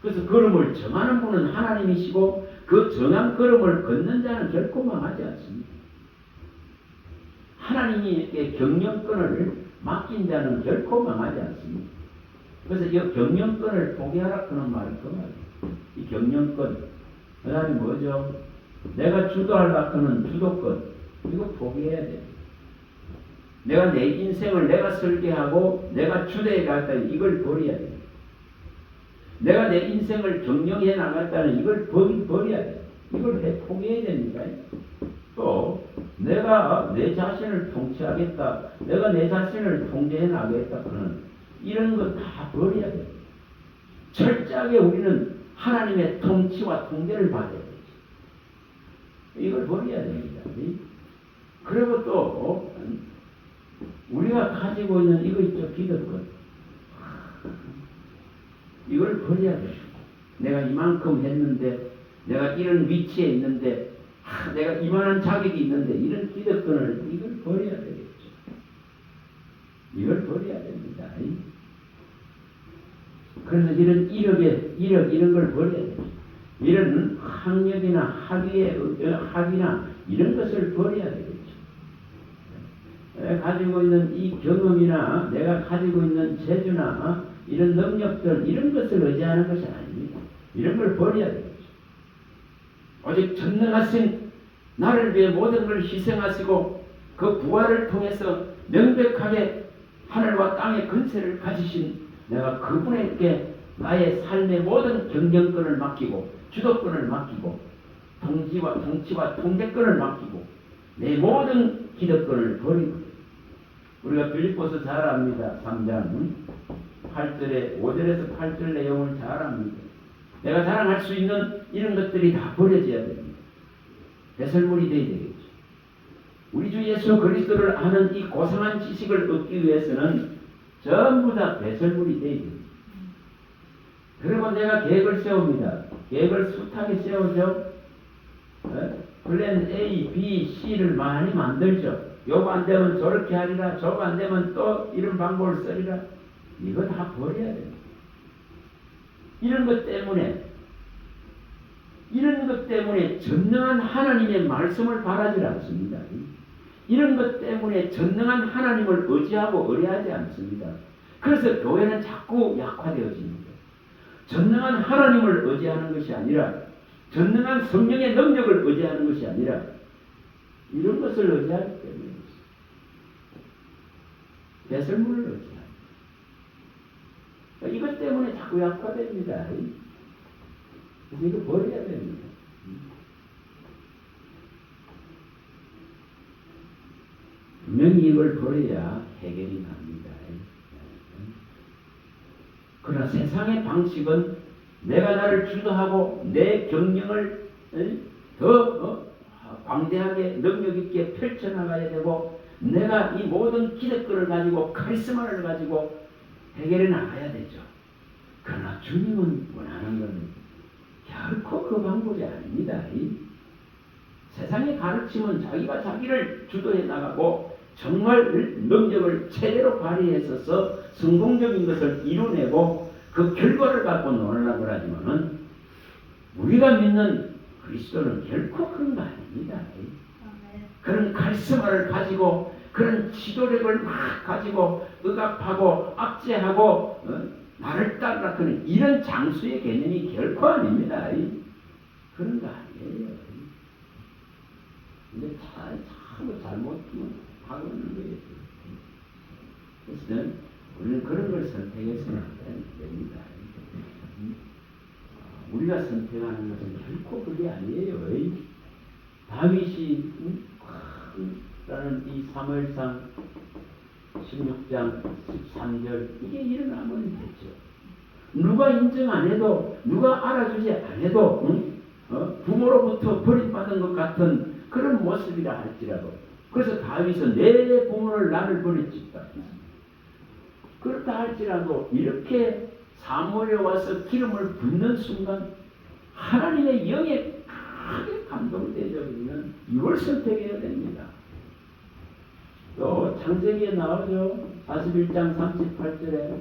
그래서 걸음을 정하는 분은 하나님이시고 그 정한 걸음을 걷는 자는 결코 망하지 않습니다. 하나님께 경영권을 맡긴 자는 결코 망하지 않습니다. 그래서 이 경영권을 포기하라 그런 말이 그 말이에요. 이 경영권, 그 다음에 뭐죠? 내가 주도하려고 하는 주도권, 이거 포기해야 돼요. 내가 내 인생을 내가 설계하고 내가 주도해 나갔다는 이걸 버려야 돼요. 내가 내 인생을 경영해 나갔다는 이걸 버려야 돼요. 이걸 포기해야 됩니다. 또 내가 내 자신을 통치하겠다, 내가 내 자신을 통제해 나가겠다 그런 이런 거 다 버려야 돼요. 철저하게 우리는 하나님의 통치와 통제를 받아야 되죠. 이걸 버려야 됩니다. 그리고 또 우리가 가지고 있는 이거 있죠, 기득권. 이걸 버려야 돼요. 내가 이만큼 했는데, 내가 이런 위치에 있는데, 내가 이만한 자격이 있는데 이런 기득권을 이걸 버려야 되겠죠. 이걸 버려야 됩니다. 그래서 이런 이력 이런 걸 버려야 돼요. 이런 학력이나 학위나 이런 것을 버려야 되겠죠. 내가 가지고 있는 이 경험이나 내가 가지고 있는 재주나 이런 능력들 이런 것을 의지하는 것이 아닙니다. 이런 걸 버려야 되겠죠. 오직 전능하신 나를 위해 모든 걸 희생하시고 그 부활을 통해서 명백하게 하늘과 땅의 근세를 가지신 내가 그분에게 나의 삶의 모든 경영권을 맡기고 주도권을 맡기고 통치와 통제권을 맡기고 내 모든 기득권을 버리고 우리가 빌립보서 잘 압니다. 3장 8절에 5절에서 8절 내용을 잘 압니다. 내가 자랑할 수 있는 이런 것들이 다 버려져야 됩니다. 배설물이 되어야 되겠죠. 우리 주 예수 그리스도를 아는 이 고상한 지식을 얻기 위해서는 전부 다 배설물이 되어야 됩니다. 그리고 내가 계획을 세웁니다. 계획을 숱하게 세우죠. 플랜 A, B, C를 많이 만들죠. 요거 안 되면 저렇게 하리라, 저거 안 되면 또 이런 방법을 쓰리라. 이거 다 버려야 됩니다. 이런 것 때문에 전능한 하나님의 말씀을 바라지 않습니다. 이런 것 때문에 전능한 하나님을 의지하고 의뢰하지 않습니다. 그래서 교회는 자꾸 약화되어집니다. 전능한 하나님을 의지하는 것이 아니라 전능한 성령의 능력을 의지하는 것이 아니라 이런 것을 의지하기 때문에 배설물을 의지합니다. 이것 때문에 자꾸 약화됩니다. 그래서 이거 버려야 됩니다. 분명히 이걸 버려야 해결이 납니다. 그러나 세상의 방식은 내가 나를 주도하고 내 경영을 더 광대하게 능력 있게 펼쳐나가야 되고 내가 이 모든 기득권을 가지고 카리스마를 가지고 해결해 나가야 되죠. 그러나 주님은 원하는 것은 결코 그 방법이 아닙니다. 세상의 가르침은 자기가 자기를 주도해 나가고 정말 능력을 최대로 발휘해서 성공적인 것을 이뤄내고 그 결과를 갖고 놀라고 하지만은 우리가 믿는 그리스도는 결코 그런 거 아닙니다. 그런 카리스마를 가지고 그런 지도력을 막 가지고 억압하고 압제하고 나를 따르라 그런 이런 장수의 개념이 결코 아닙니다. 그런 거 아니에요. 근데 참 하고 잘못하면 하고는 거예요. 그래서 우리는 그런 걸 선택해서는 안 됩니다. 우리가 선택하는 것은 결코 그게 아니에요. 다윗이 라는 이 사무엘상 16장 13절 이게 일어나면 되죠. 누가 인정 안 해도 누가 알아주지 안 해도 부모로부터 버림받은 것 같은 그런 모습이라 할지라도 그래서 다윗은 내 부모를 나를 버렸지 그렇다 할지라도 이렇게 사무엘에 와서 기름을 붓는 순간 하나님의 영에 크게 감동되죠. 우리는 이걸 선택해야 됩니다. 또 창세기에 나오죠. 41장 38절에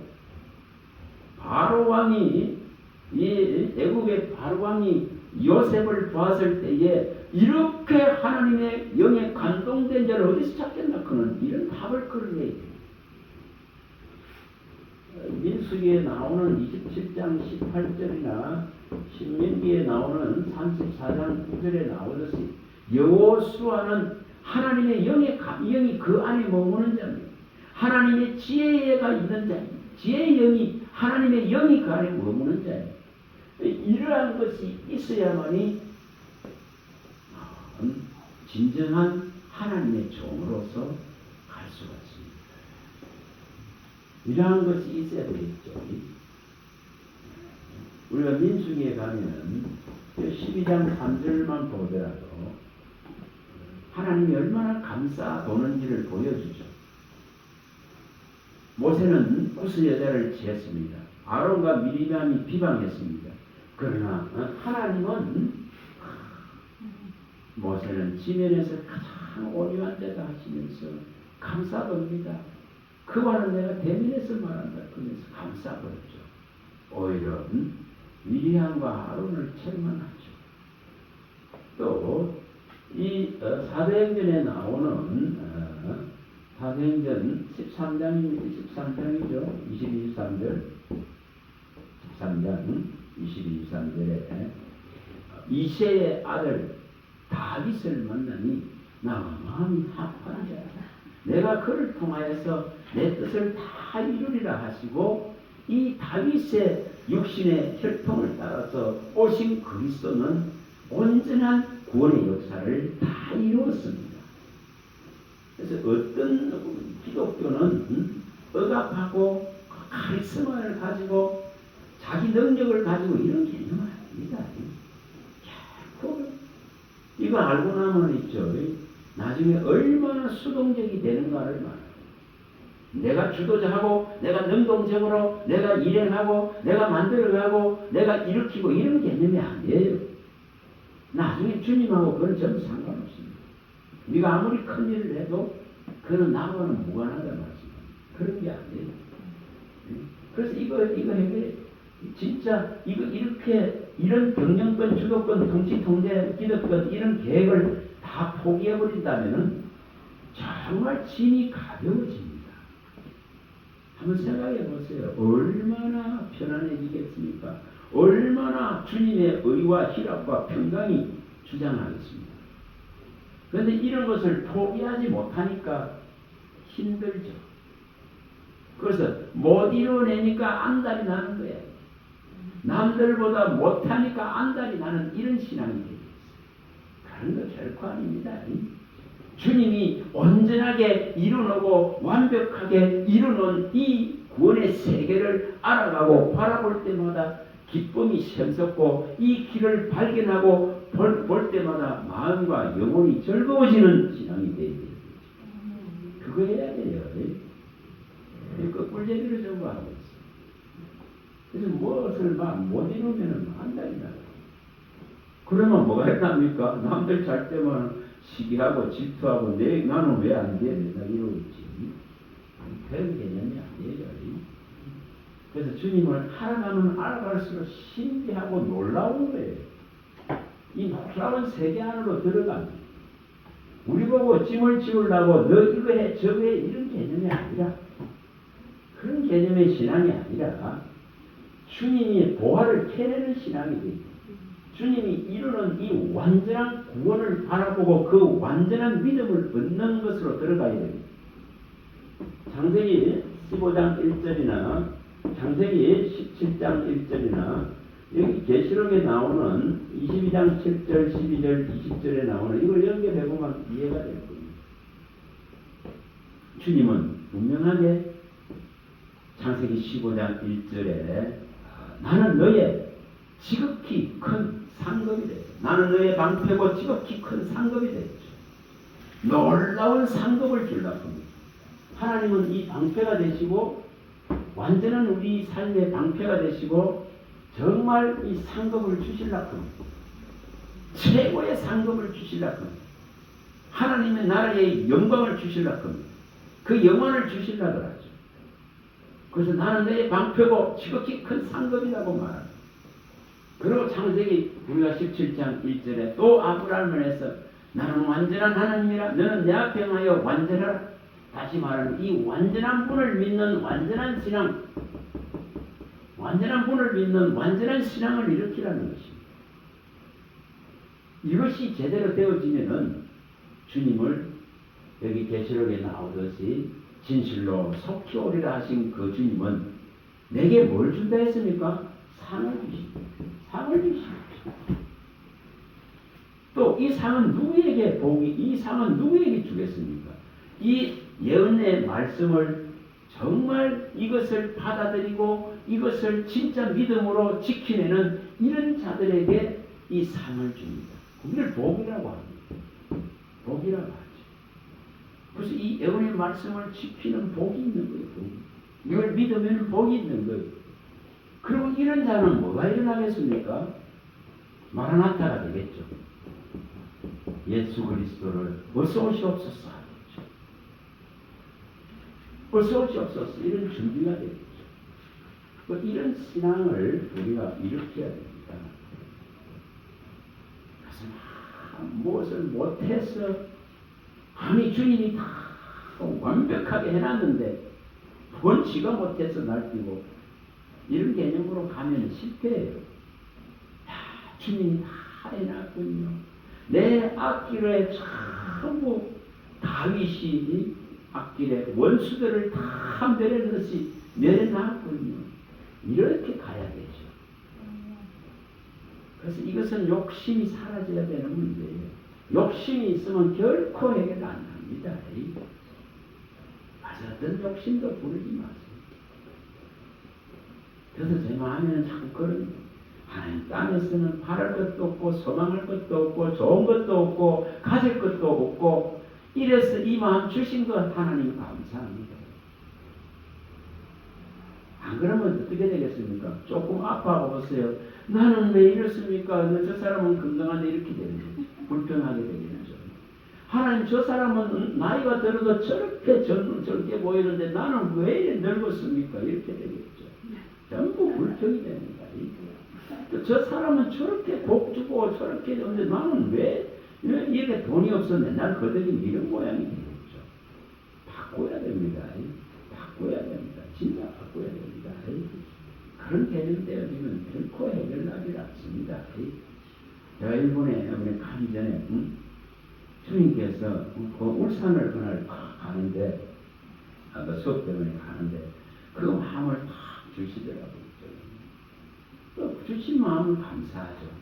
바로 왕이 이 애국의 바로 왕이 요셉을 봤을 때에 이렇게 하나님의 영에 감동된 자를 어디서 찾겠나 그는 이런 답을 끌어내야 돼요. 민수기에 나오는 27장 18절이나 신명기에 나오는 34장 9절에 나오듯이 여호수아는 하나님의 영이 그 안에 머무는 자입니다. 하나님의 지혜가 있는 자입니다. 지혜의 영이 하나님의 영이 그 안에 머무는 자입니다. 이러한 것이 있어야만이 진정한 하나님의 종으로서 갈 수가 있습니다. 이러한 것이 있어야 되겠죠. 우리가 민수기에 가면 12장 3절만 보더라도 하나님이 얼마나 감싸 보는지를 보여주죠. 모세는 구스 여자를 지었습니다. 아론과 미리암이 비방했습니다. 그러나 하나님은 모세는 지면에서 가장 온유한 자다 하시면서 감싸봅니다. 그와는 내가 대면에서 말한다 그러면서 감싸버렸죠. 오히려 미리암과 아론을 책망하죠. 또 이 사도행전에 나오는 사도행전 13장이죠. 22-23절 13장 22-23절에 이새의 아들 다윗을 만나니 나 마음이 합하자. 내가 그를 통하여서 내 뜻을 다 이루리라 하시고 이 다윗의 육신의 혈통을 따라서 오신 그리스도는 온전한 구원의 역사를 다 이루었습니다. 그래서 어떤 기독교는 억압하고 카리스마를 가지고 자기 능력을 가지고 이런 개념은 아닙니다. 이거 알고 나면 있죠. 나중에 얼마나 수동적이 되는가를 말해요. 내가 주도자하고 내가 능동적으로 내가 일행하고 내가 만들어가고 내가 일으키고 이런 개념이 아니에요. 나중에 주님하고 그건 전혀 상관없습니다. 네가 아무리 큰 일을 해도 그는 나하고는 무관하다 말씀입니다. 그런 게 아니에요. 그래서 이거 해결해. 진짜 이렇게 이런 경영권, 주도권, 통치, 통제, 기득권 이런 계획을 다 포기해버린다면은 정말 짐이 가벼워집니다. 한번 생각해 보세요. 얼마나 편안해지겠습니까? 얼마나 주님의 의와 희락과 평강이 주장하겠습니다. 그런데 이런 것을 포기하지 못하니까 힘들죠. 그래서 못 이뤄내니까 안달이 나는 거예요. 남들보다 못하니까 안달이 나는 이런 신앙이 되겠어요. 그런 거 결코 아닙니다. 주님이 온전하게 이루어놓고 완벽하게 이루어놓은 이 구원의 세계를 알아가고 바라볼 때마다 기쁨이 샘솟고 이 길을 발견하고 볼 때마다 마음과 영혼이 즐거워지는 신앙이 되어야 돼요. 그거 해야 돼요. 그 꿀제비를 전부 하고 있어요. 그래서 무엇을 막 못 이루면 안달이 나요. 그러면 뭐가 있답니까? 남들 잘 때만 시기하고 질투하고 나는 왜 안 돼? 내가 이러고 있지. 그런 개념이 아니에요. 그래서 주님을 알아가면 알아갈수록 신비하고 놀라운 거예요. 이 놀라운 세계 안으로 들어갑니다. 우리 보고 짐을 지우려고 너 이거 해 저거 해 이런 개념이 아니라 그런 개념의 신앙이 아니라 주님이 보화를 캐내는 신앙이 됩니다. 주님이 이루는 이 완전한 구원을 바라보고 그 완전한 믿음을 얻는 것으로 들어가야 됩니다. 창세기 15장 1절이나 창세기 17장 1절이나 여기 계시록에 나오는 22장 7절, 12절, 20절에 나오는 이걸 연결해보면 이해가 될 겁니다. 주님은 분명하게 창세기 15장 1절에 나는 너의 지극히 큰 상급이 되겠다. 나는 너의 방패고 지극히 큰 상급이 되겠다. 놀라운 상급을 주려고 합니다. 하나님은 이 방패가 되시고 완전한 우리 삶의 방패가 되시고 정말 이 상급을 주시려고 합니다. 최고의 상급을 주시려고 합니다. 하나님의 나라의 영광을 주시려고 합니다. 그 영광을 주시려고 하죠. 그래서 나는 내 방패고 지극히 큰 상급이라고 말합니다. 그리고 창세기 우리가 17장 1절에 또 아브라함을 해서 나는 완전한 하나님이라 너는 내 앞에 행하여 완전하라. 다시 말하는 이 완전한 분을 믿는 완전한 신앙, 완전한 분을 믿는 완전한 신앙을 일으키라는 것입니다. 이것이 제대로 되어지면은 주님을 여기 계시록에 나오듯이 진실로 속히 오리라 하신 그 주님은 내게 뭘 준다 했습니까? 상을 주십니다. 상을 주십니다. 또 이 상은 누구에게 이 상은 누구에게 주겠습니까? 이 예언의 말씀을 정말 이것을 받아들이고 이것을 진짜 믿음으로 지키내는 이런 자들에게 이 상을 줍니다. 그걸 복이라고 합니다. 복이라고 하죠. 그래서 이 예언의 말씀을 지키는 복이 있는 거예요. 이걸 믿으면 복이 있는 거예요. 그리고 이런 자는 뭐가 일어나겠습니까? 마라나타가 되겠죠. 예수 그리스도를 어서 오시옵소서 하겠죠. 어서 오시옵소서 이런 준비가 되겠죠. 이런 신앙을 우리가 일으켜야 됩니다. 그래서 무엇을 못해서 아니 주님이 다 완벽하게 해놨는데 그건 지가 못해서 날뛰고 이런 개념으로 가면 실패해요. 주님이 다 해놨군요. 내 앞길에 전부 다윗이 앞길에 원수들을 다 멸해넣듯이 멸해놨군요. 이렇게 가야 되죠. 그래서 이것은 욕심이 사라져야 되는 문제예요. 욕심이 있으면 결코 해결 안 합니다. 맞아, 어떤 욕심도 부르지 마세요. 그래서 제 마음에는 자꾸 그런 하나님 땅에서는 바랄 것도 없고 소망할 것도 없고 좋은 것도 없고 가질 것도 없고 이래서 이 마음 주신 것 하나님 감사합니다. 안 그러면 어떻게 되겠습니까? 조금 아파하고 보세요. 나는 왜 이렇습니까? 저 사람은 건강한데 이렇게 되는 거죠. 불평하게 되겠죠. 하나님 저 사람은 나이가 들어도 저렇게 보이는데 나는 왜 이래 늙었습니까? 이렇게 되겠죠. 전부 불평이 됩니다. 저 사람은 저렇게 복 주고 저렇게 하는데 나는 왜 이렇게 돈이 없어 맨날 거들긴 이런 모양이 되겠죠. 바꿔야 됩니다. 바꿔야 됩니다. 진짜 바꿔야 됩니다. 그런 개념 되어지면 결코 해결나지 않습니다. 제가 일본에 가기 전에 주님께서 그 울산을 그날 가는데 그 수업 때문에 가는데 그 마음을 탁 주시더라고요. 주신 마음은 감사하죠.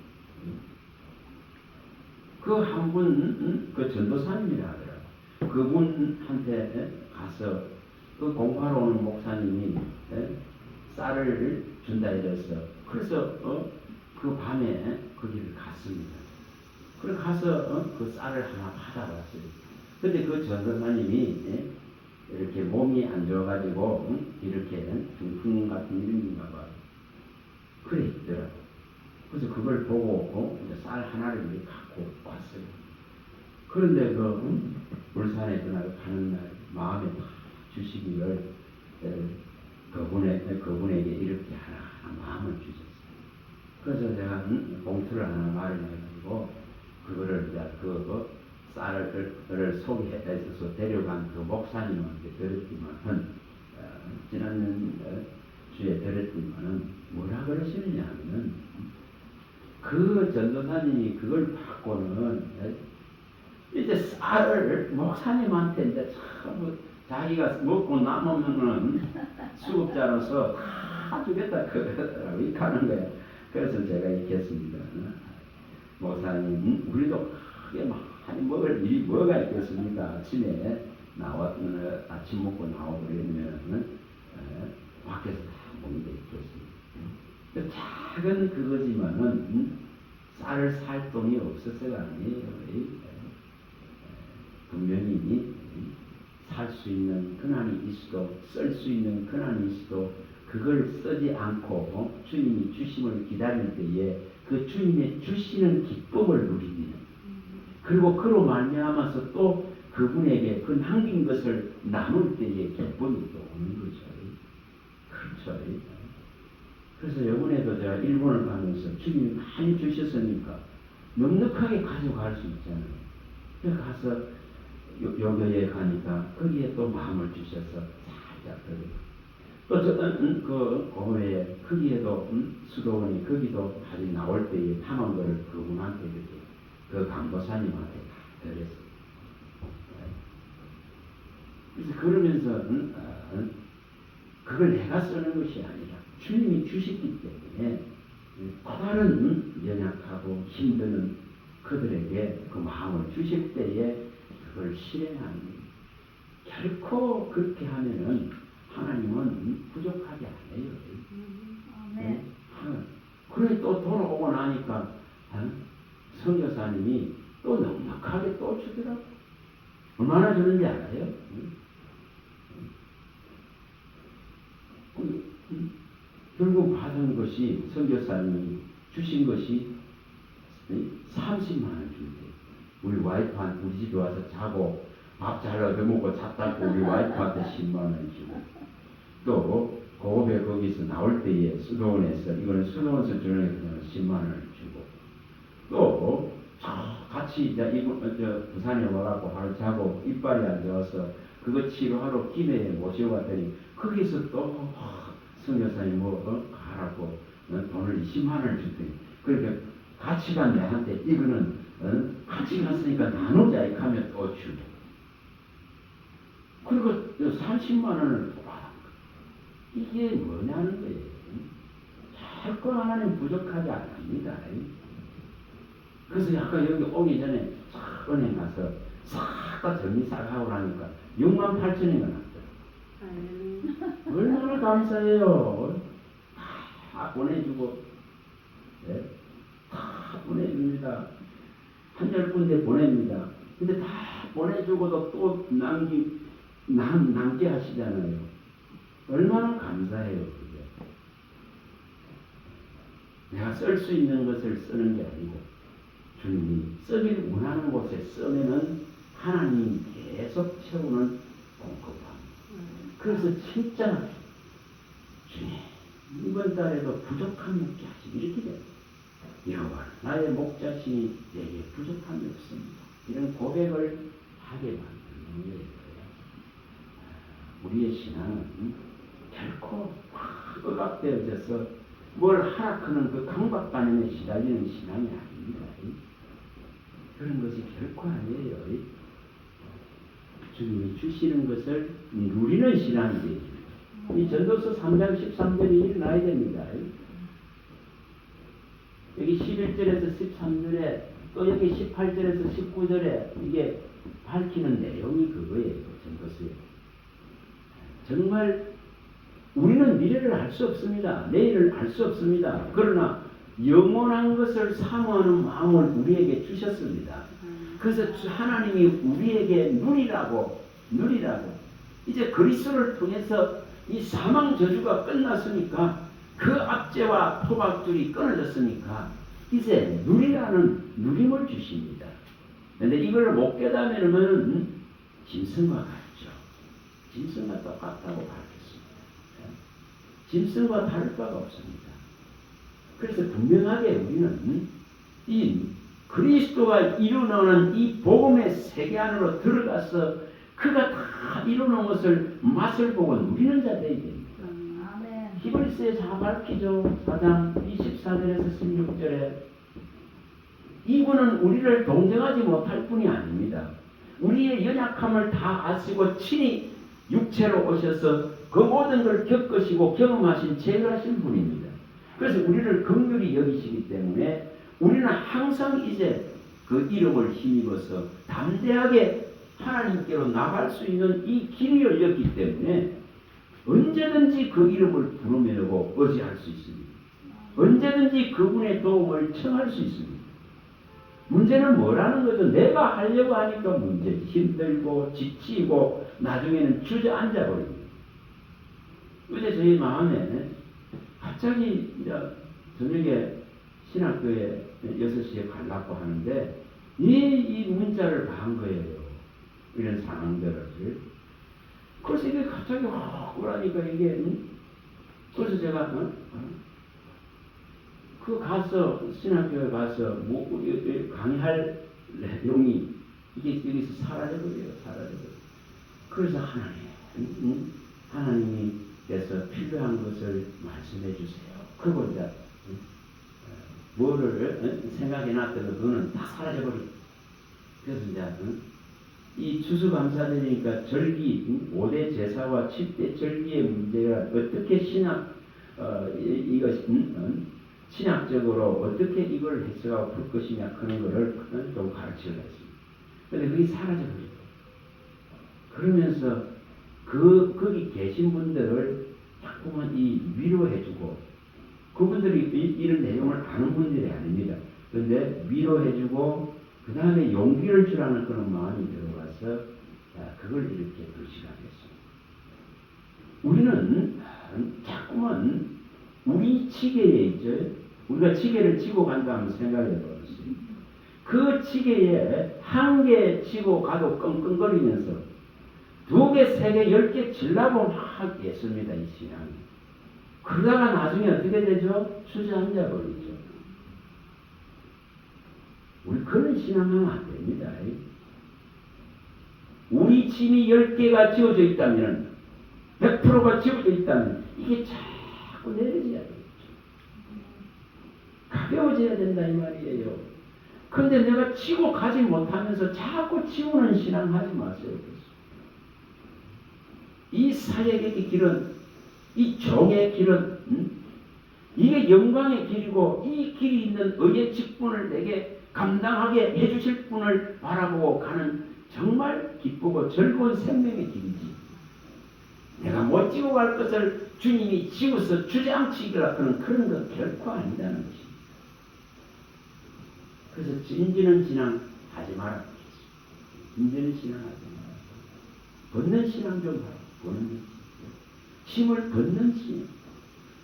그 한 분, 그 전도사님이라 하더라고요. 그분한테 가서 그 공부하러 오는 목사님이 쌀을 준다 이래서 그래서 그 밤에 거기를 갔습니다. 그래 가서 그 쌀을 하나 받아봤어요. 근데 그 전도사님이 이렇게 몸이 안 좋아가지고 이렇게 중풍 같은 이름인가 봐. 그래 있더라고. 그래서 그걸 보고 쌀 하나를 이렇게 갖고 왔어요. 그런데 그 울산에 그날 가는 날 마음에 딱 주시기를 그분에게 이렇게 하나 마음을 주셨어요. 그래서 제가 봉투를 하나 마련해가지고 그거를 이제 그 쌀을 소개해서 데려간 그 목사님한테 드렸지만은 지난 주에 드렸지만은 뭐라 그러시느냐 하면은 그 그 전도사님이 그걸 받고는 이제 쌀을 목사님한테 이제 참 자기가 먹고 남으면은 수급자로서 다 주겠다 그러더라고 이렇게 하는 거야. 그래서 제가 읽겠습니다. 목사님 우리도 크게 많이 먹을 일이 뭐가 있겠습니까? 아침에 아침 먹고 나오려면 밖에서 다 먹는 게 있겠습니다. 작은 그거지만은 쌀을 살 돈이 없어서가 아니에요. 분명히 살 수 있는 근한이 있어도 쓸 수 있는 근한이 있어도 그걸 쓰지 않고 주님이 주심을 기다릴 때에 그 주님의 주시는 기쁨을 누립니다. 그리고 그로 말미암아서 또 그분에게 그 남긴 것을 나눌 때에 기쁨이 또 오는 거죠. 그렇죠. 그래서 이번에도 제가 일본을 가면서 주님이 많이 주셨으니까 넉넉하게 가져갈 수 있잖아요. 그래서 가서 요교에 가니까 거기에 또 마음을 주셔서 살짝 또 고모에 거기에도 수도원이 거기도 다시 나올 때에 파는 거를 그분한테 이렇게 그 강도사님한테 다 드렸어요. 그래서 그러면서 그걸 내가 쓰는 것이 아니라 주님이 주셨기 때문에 또 다른 연약하고 힘드는 그들에게 그 마음을 주실 때에 그걸 실행하는 결코 그렇게 하면은 하나님은 부족하게 안 해요. 네. 그래 또 돌아오고 나니까 선교사님이 또 넉넉하게 또 주더라고. 얼마나 주는지 알아요? 결국 받은 것이 선교사님이 주신 것이 30만 원 준대. 우리 와이프한테 우리 집에 와서 자고 밥 잘 얻어 먹고 잤다고 우리 와이프한테 10만 원 주고 또 고업에 거기서 나올 때에 수도원에서 이거는 수도원에서 주는 그냥 10만 원을 주고 또 같이 이제 부산에 와갖고 하루 자고 이빨이 안 좋아서 그거 치료하러 김해에 모시고 갔더니 거기서 또 선교사님 가라고 돈을 20만 원을 줬더니 그렇게 같이 간 내한테 이거는 같이 갔으니까 나누자 이렇게 하면 또 주고 그리고 30만 원을 또 받아. 이게 뭐냐는 거예요. 결코 하나님 부족하지 않습니다. 그래서 아까 여기 오기 전에 은행 가서 싹 다 정리 싹 하고 나니까 6만 8천이가 났어요. 얼마나 감사해요. 다 보내주고 네? 다 보내줍니다. 한열 군데 보냅니다. 근데 다 보내주고도 또 남게 하시잖아요. 얼마나 감사해요. 그게. 내가 쓸 수 있는 것을 쓰는 게 아니고 주님이 쓰길 원하는 곳에 쓰면은 하나님이 계속 채우는 공급함. 그래서 진짜 주님 이번 달에도 부족함이 없게 하시고 이렇게 돼요. 여호와 나의 목자신이 내게 부족함이 없습니다. 이런 고백을 하게 만드는 거예요. 우리의 신앙은 결코 억압되어져서 뭘 하락하는 그 강박관념에 시달리는 신앙이 아닙니다. 그런 것이 결코 아니에요. 주님이 주시는 것을 누리는 신앙이 되죠. 이 전도서 3장 13절이 일어나야 됩니다. 여기 11절에서 13절에 또 여기 18절에서 19절에 이게 밝히는 내용이 그거예요. 전도서에. 정말 우리는 미래를 알 수 없습니다. 내일을 알 수 없습니다. 그러나 영원한 것을 사모하는 마음을 우리에게 주셨습니다. 그래서 하나님이 우리에게 누리라고 이제 그리스도를 통해서 이 사망 저주가 끝났으니까 그 압제와 토박줄이 끊어졌으니까 이제 누리라는 누림을 주십니다. 그런데 이걸 못 깨달으면 짐승과 같죠. 짐승과 똑같다고 밝혔습니다. 짐승과 다를 바가 없습니다. 그래서 분명하게 우리는 이 그리스도가 이루는 이 복음의 세계 안으로 들어가서 그가 다 이루는 것을 맛을 보고 누리는 자 되어야 됩니다. 히브리서에 잘 밝히죠. 4장 24절에서 16절에 이분은 우리를 동정하지 못할 분이 아닙니다. 우리의 연약함을 다 아시고 친히 육체로 오셔서 그 모든 걸 겪으시고 경험하신 제일하신 분입니다. 그래서 우리를 긍휼히 여기시기 때문에 우리는 항상 이제 그 이름을 힘입어서 담대하게 하나님께로 나갈 수 있는 이 길이 열렸기 때문에 언제든지 그 이름을 부르며 의지할 수 있습니다. 언제든지 그분의 도움을 청할 수 있습니다. 문제는 뭐라는 거죠? 내가 하려고 하니까 문제지. 힘들고 지치고 나중에는 주저앉아 버립니다. 어제 저희 마음에 갑자기 저녁에 신학교에 6시에 가려고 하는데 이 문자를 한 거예요. 이런 상황들을. 그래서 이게 갑자기 확 오라니까 이게 그래서 제가 그 가서 신학교에 가서 강의할 내용이 이게 여기서 사라져버려요. 그래서 하나님께서 필요한 것을 말씀해 주세요. 그리고 이제 뭐를 생각해 놨더니 그거는 다 사라져버리고. 그래서 이제 이 추수감사절이니까 절기 5대 제사와 7대 절기의 문제가 어떻게 신학적으로 어떻게 이걸 해석하고 풀 것이냐 그런 거를 좀 가르치려고 했습니다. 그런데 그게 사라져버리고. 그러면서 거기 계신 분들을 자꾸만 위로해주고, 그분들이 이런 내용을 아는 분들이 아닙니다. 그런데 위로해주고 그 다음에 용기를 주라는 그런 마음이 들어가서 그걸 이렇게 불식하겠습니다. 우리는 자꾸만 우리 지게에 있죠. 우리가 지게를 지고 간다 하면 생각해 보세요. 그 지게에 한 개 지고 가도 끙끙거리면서 2개, 3개, 10개 질라고 막 했습니다. 이 신앙이. 그러다가 나중에 어떻게 되죠? 주저앉아 버리죠. 우리 그런 신앙하면 안 됩니다. 우리 짐이 10개가 지어져 있다면, 100%가 지어져 있다면 이게 자꾸 내려져야 되겠죠. 가벼워져야 된다 이 말이에요. 그런데 내가 치고 가지 못하면서 자꾸 치우는 신앙 하지 마세요. 이 사역의 길은, 이 정의 길은 이게 영광의 길이고, 이 길이 있는 의의 직분을 내게 감당하게 해주실 분을 바라보고 가는 정말 기쁘고 즐거운 생명의 길이지. 내가 못 지고 갈 것을 주님이 지어서 주저앉히기라 하는 그런 건 결코 아니다는 것입니다. 그래서 진지는 신앙 하지 마라. 진지는 신앙 하지 마라. 벗는 신앙 좀 하라. 보는 힘을 벗는 신앙.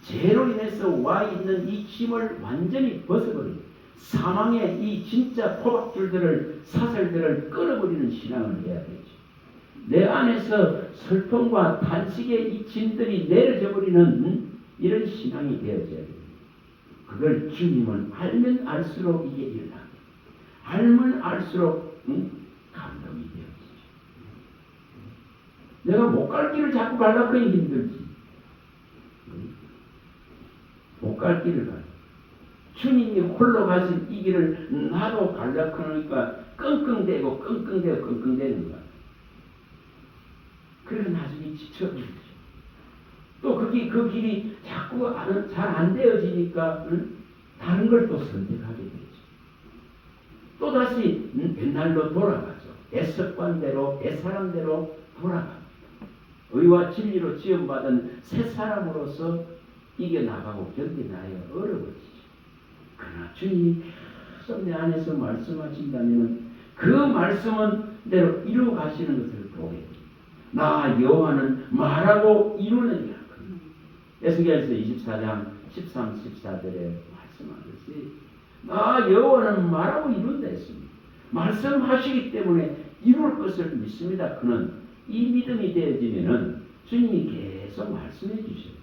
죄로 인해서 와 있는 이 힘을 완전히 벗어버리는 사망의 이 진짜 포박줄들을, 사슬들을 끊어버리는 신앙을 해야 되죠. 내 안에서 슬픔과 탄식의 이 짐들이 내려져 버리는 이런 신앙이 되어져야 됩니다. 그걸 주님은 알면 알수록 이게 일어납니다. 알면 알수록 감동이 되어지죠. 내가 못 갈 길을 자꾸 가려고 하니 힘들지. 못 갈 길을 가. 주님이 홀로 가신 이 길을 나도 가려고 하니까 끙끙대고 끙끙대는 거야. 그래서 나중에 지쳐버리죠. 또 그 길이 자꾸 잘 안 되어지니까 다른 걸 또 선택하게 되죠. 또 다시 옛날로 돌아가죠. 옛습관대로, 옛사람대로 돌아갑니다. 의와 진리로 지음받은 새 사람으로서 이겨나가고 견뎌나야 어려워지죠. 그러나 주님이 계속 내 안에서 말씀하신다면 그 말씀은 대로 이루어 가시는 것을 보게 됩니다. 나 여호와는 말하고 이루느니라. 에스겔서 24장 13, 14절에 말씀하듯이 나 여호와는 말하고 이룬다 했습니다. 말씀하시기 때문에 이룰 것을 믿습니다. 그는 이 믿음이 되어지면은 주님이 계속 말씀해 주셔요.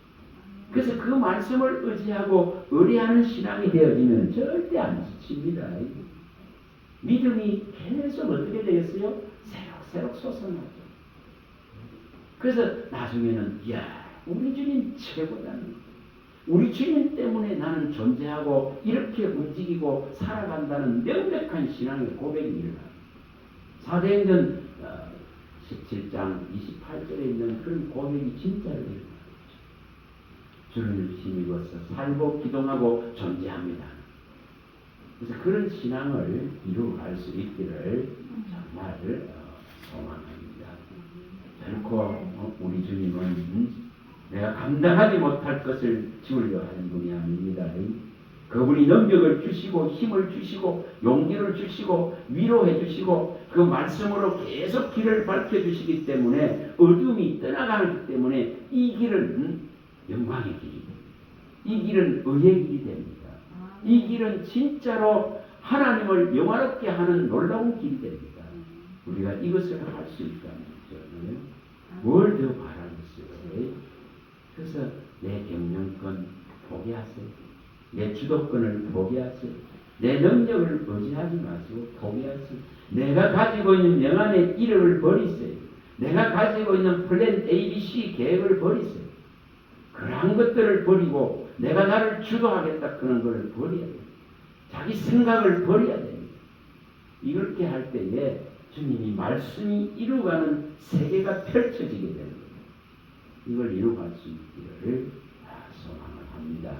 그래서 그 말씀을 의지하고 의뢰하는 신앙이 되어지면 절대 안 지칩니다. 믿음이 계속 어떻게 되겠어요? 새록새록 솟아나죠. 그래서 나중에는 이야 우리 주님 최고다는 우리 주님 때문에 나는 존재하고 이렇게 움직이고 살아간다는 명백한 신앙의 고백이 일어납니다. 사도행전 17장 28절에 있는 그런 고백이 진짜로 일어납니다. 주를 힘입어서 살고 기동하고 존재합니다. 그래서 그런 신앙을 이루어갈 수 있기를 정말 소망합니다. 결코 우리 주님은 내가 감당하지 못할 것을 지으려 하는 분이 아닙니다. 그분이 능력을 주시고 힘을 주시고 용기를 주시고 위로해 주시고 그 말씀으로 계속 길을 밝혀주시기 때문에 어둠이 떠나가기 때문에 이 길은 영광의 길입니다. 이 길은 의의 길이 됩니다. 이 길은 진짜로 하나님을 영화롭게 하는 놀라운 길이 됩니다. 우리가 이것을 할 수 있다면 뭘 더 바라겠어요? 그래서 내 경영권 포기하세요. 내 주도권을 포기하세요. 내 능력을 의지하지 마시고 포기하세요. 내가 가지고 있는 명안의 이력을 버리세요. 내가 가지고 있는 플랜 ABC 계획을 버리세요. 그러한 것들을 버리고 내가 나를 주도하겠다 그런 것을 버려야 돼요. 자기 생각을 버려야 됩니다. 이렇게 할 때에 주님이 말씀이 이루어가는 세계가 펼쳐지게 되는 거예요. 이걸 이루어갈 수 있기를 소망을 합니다.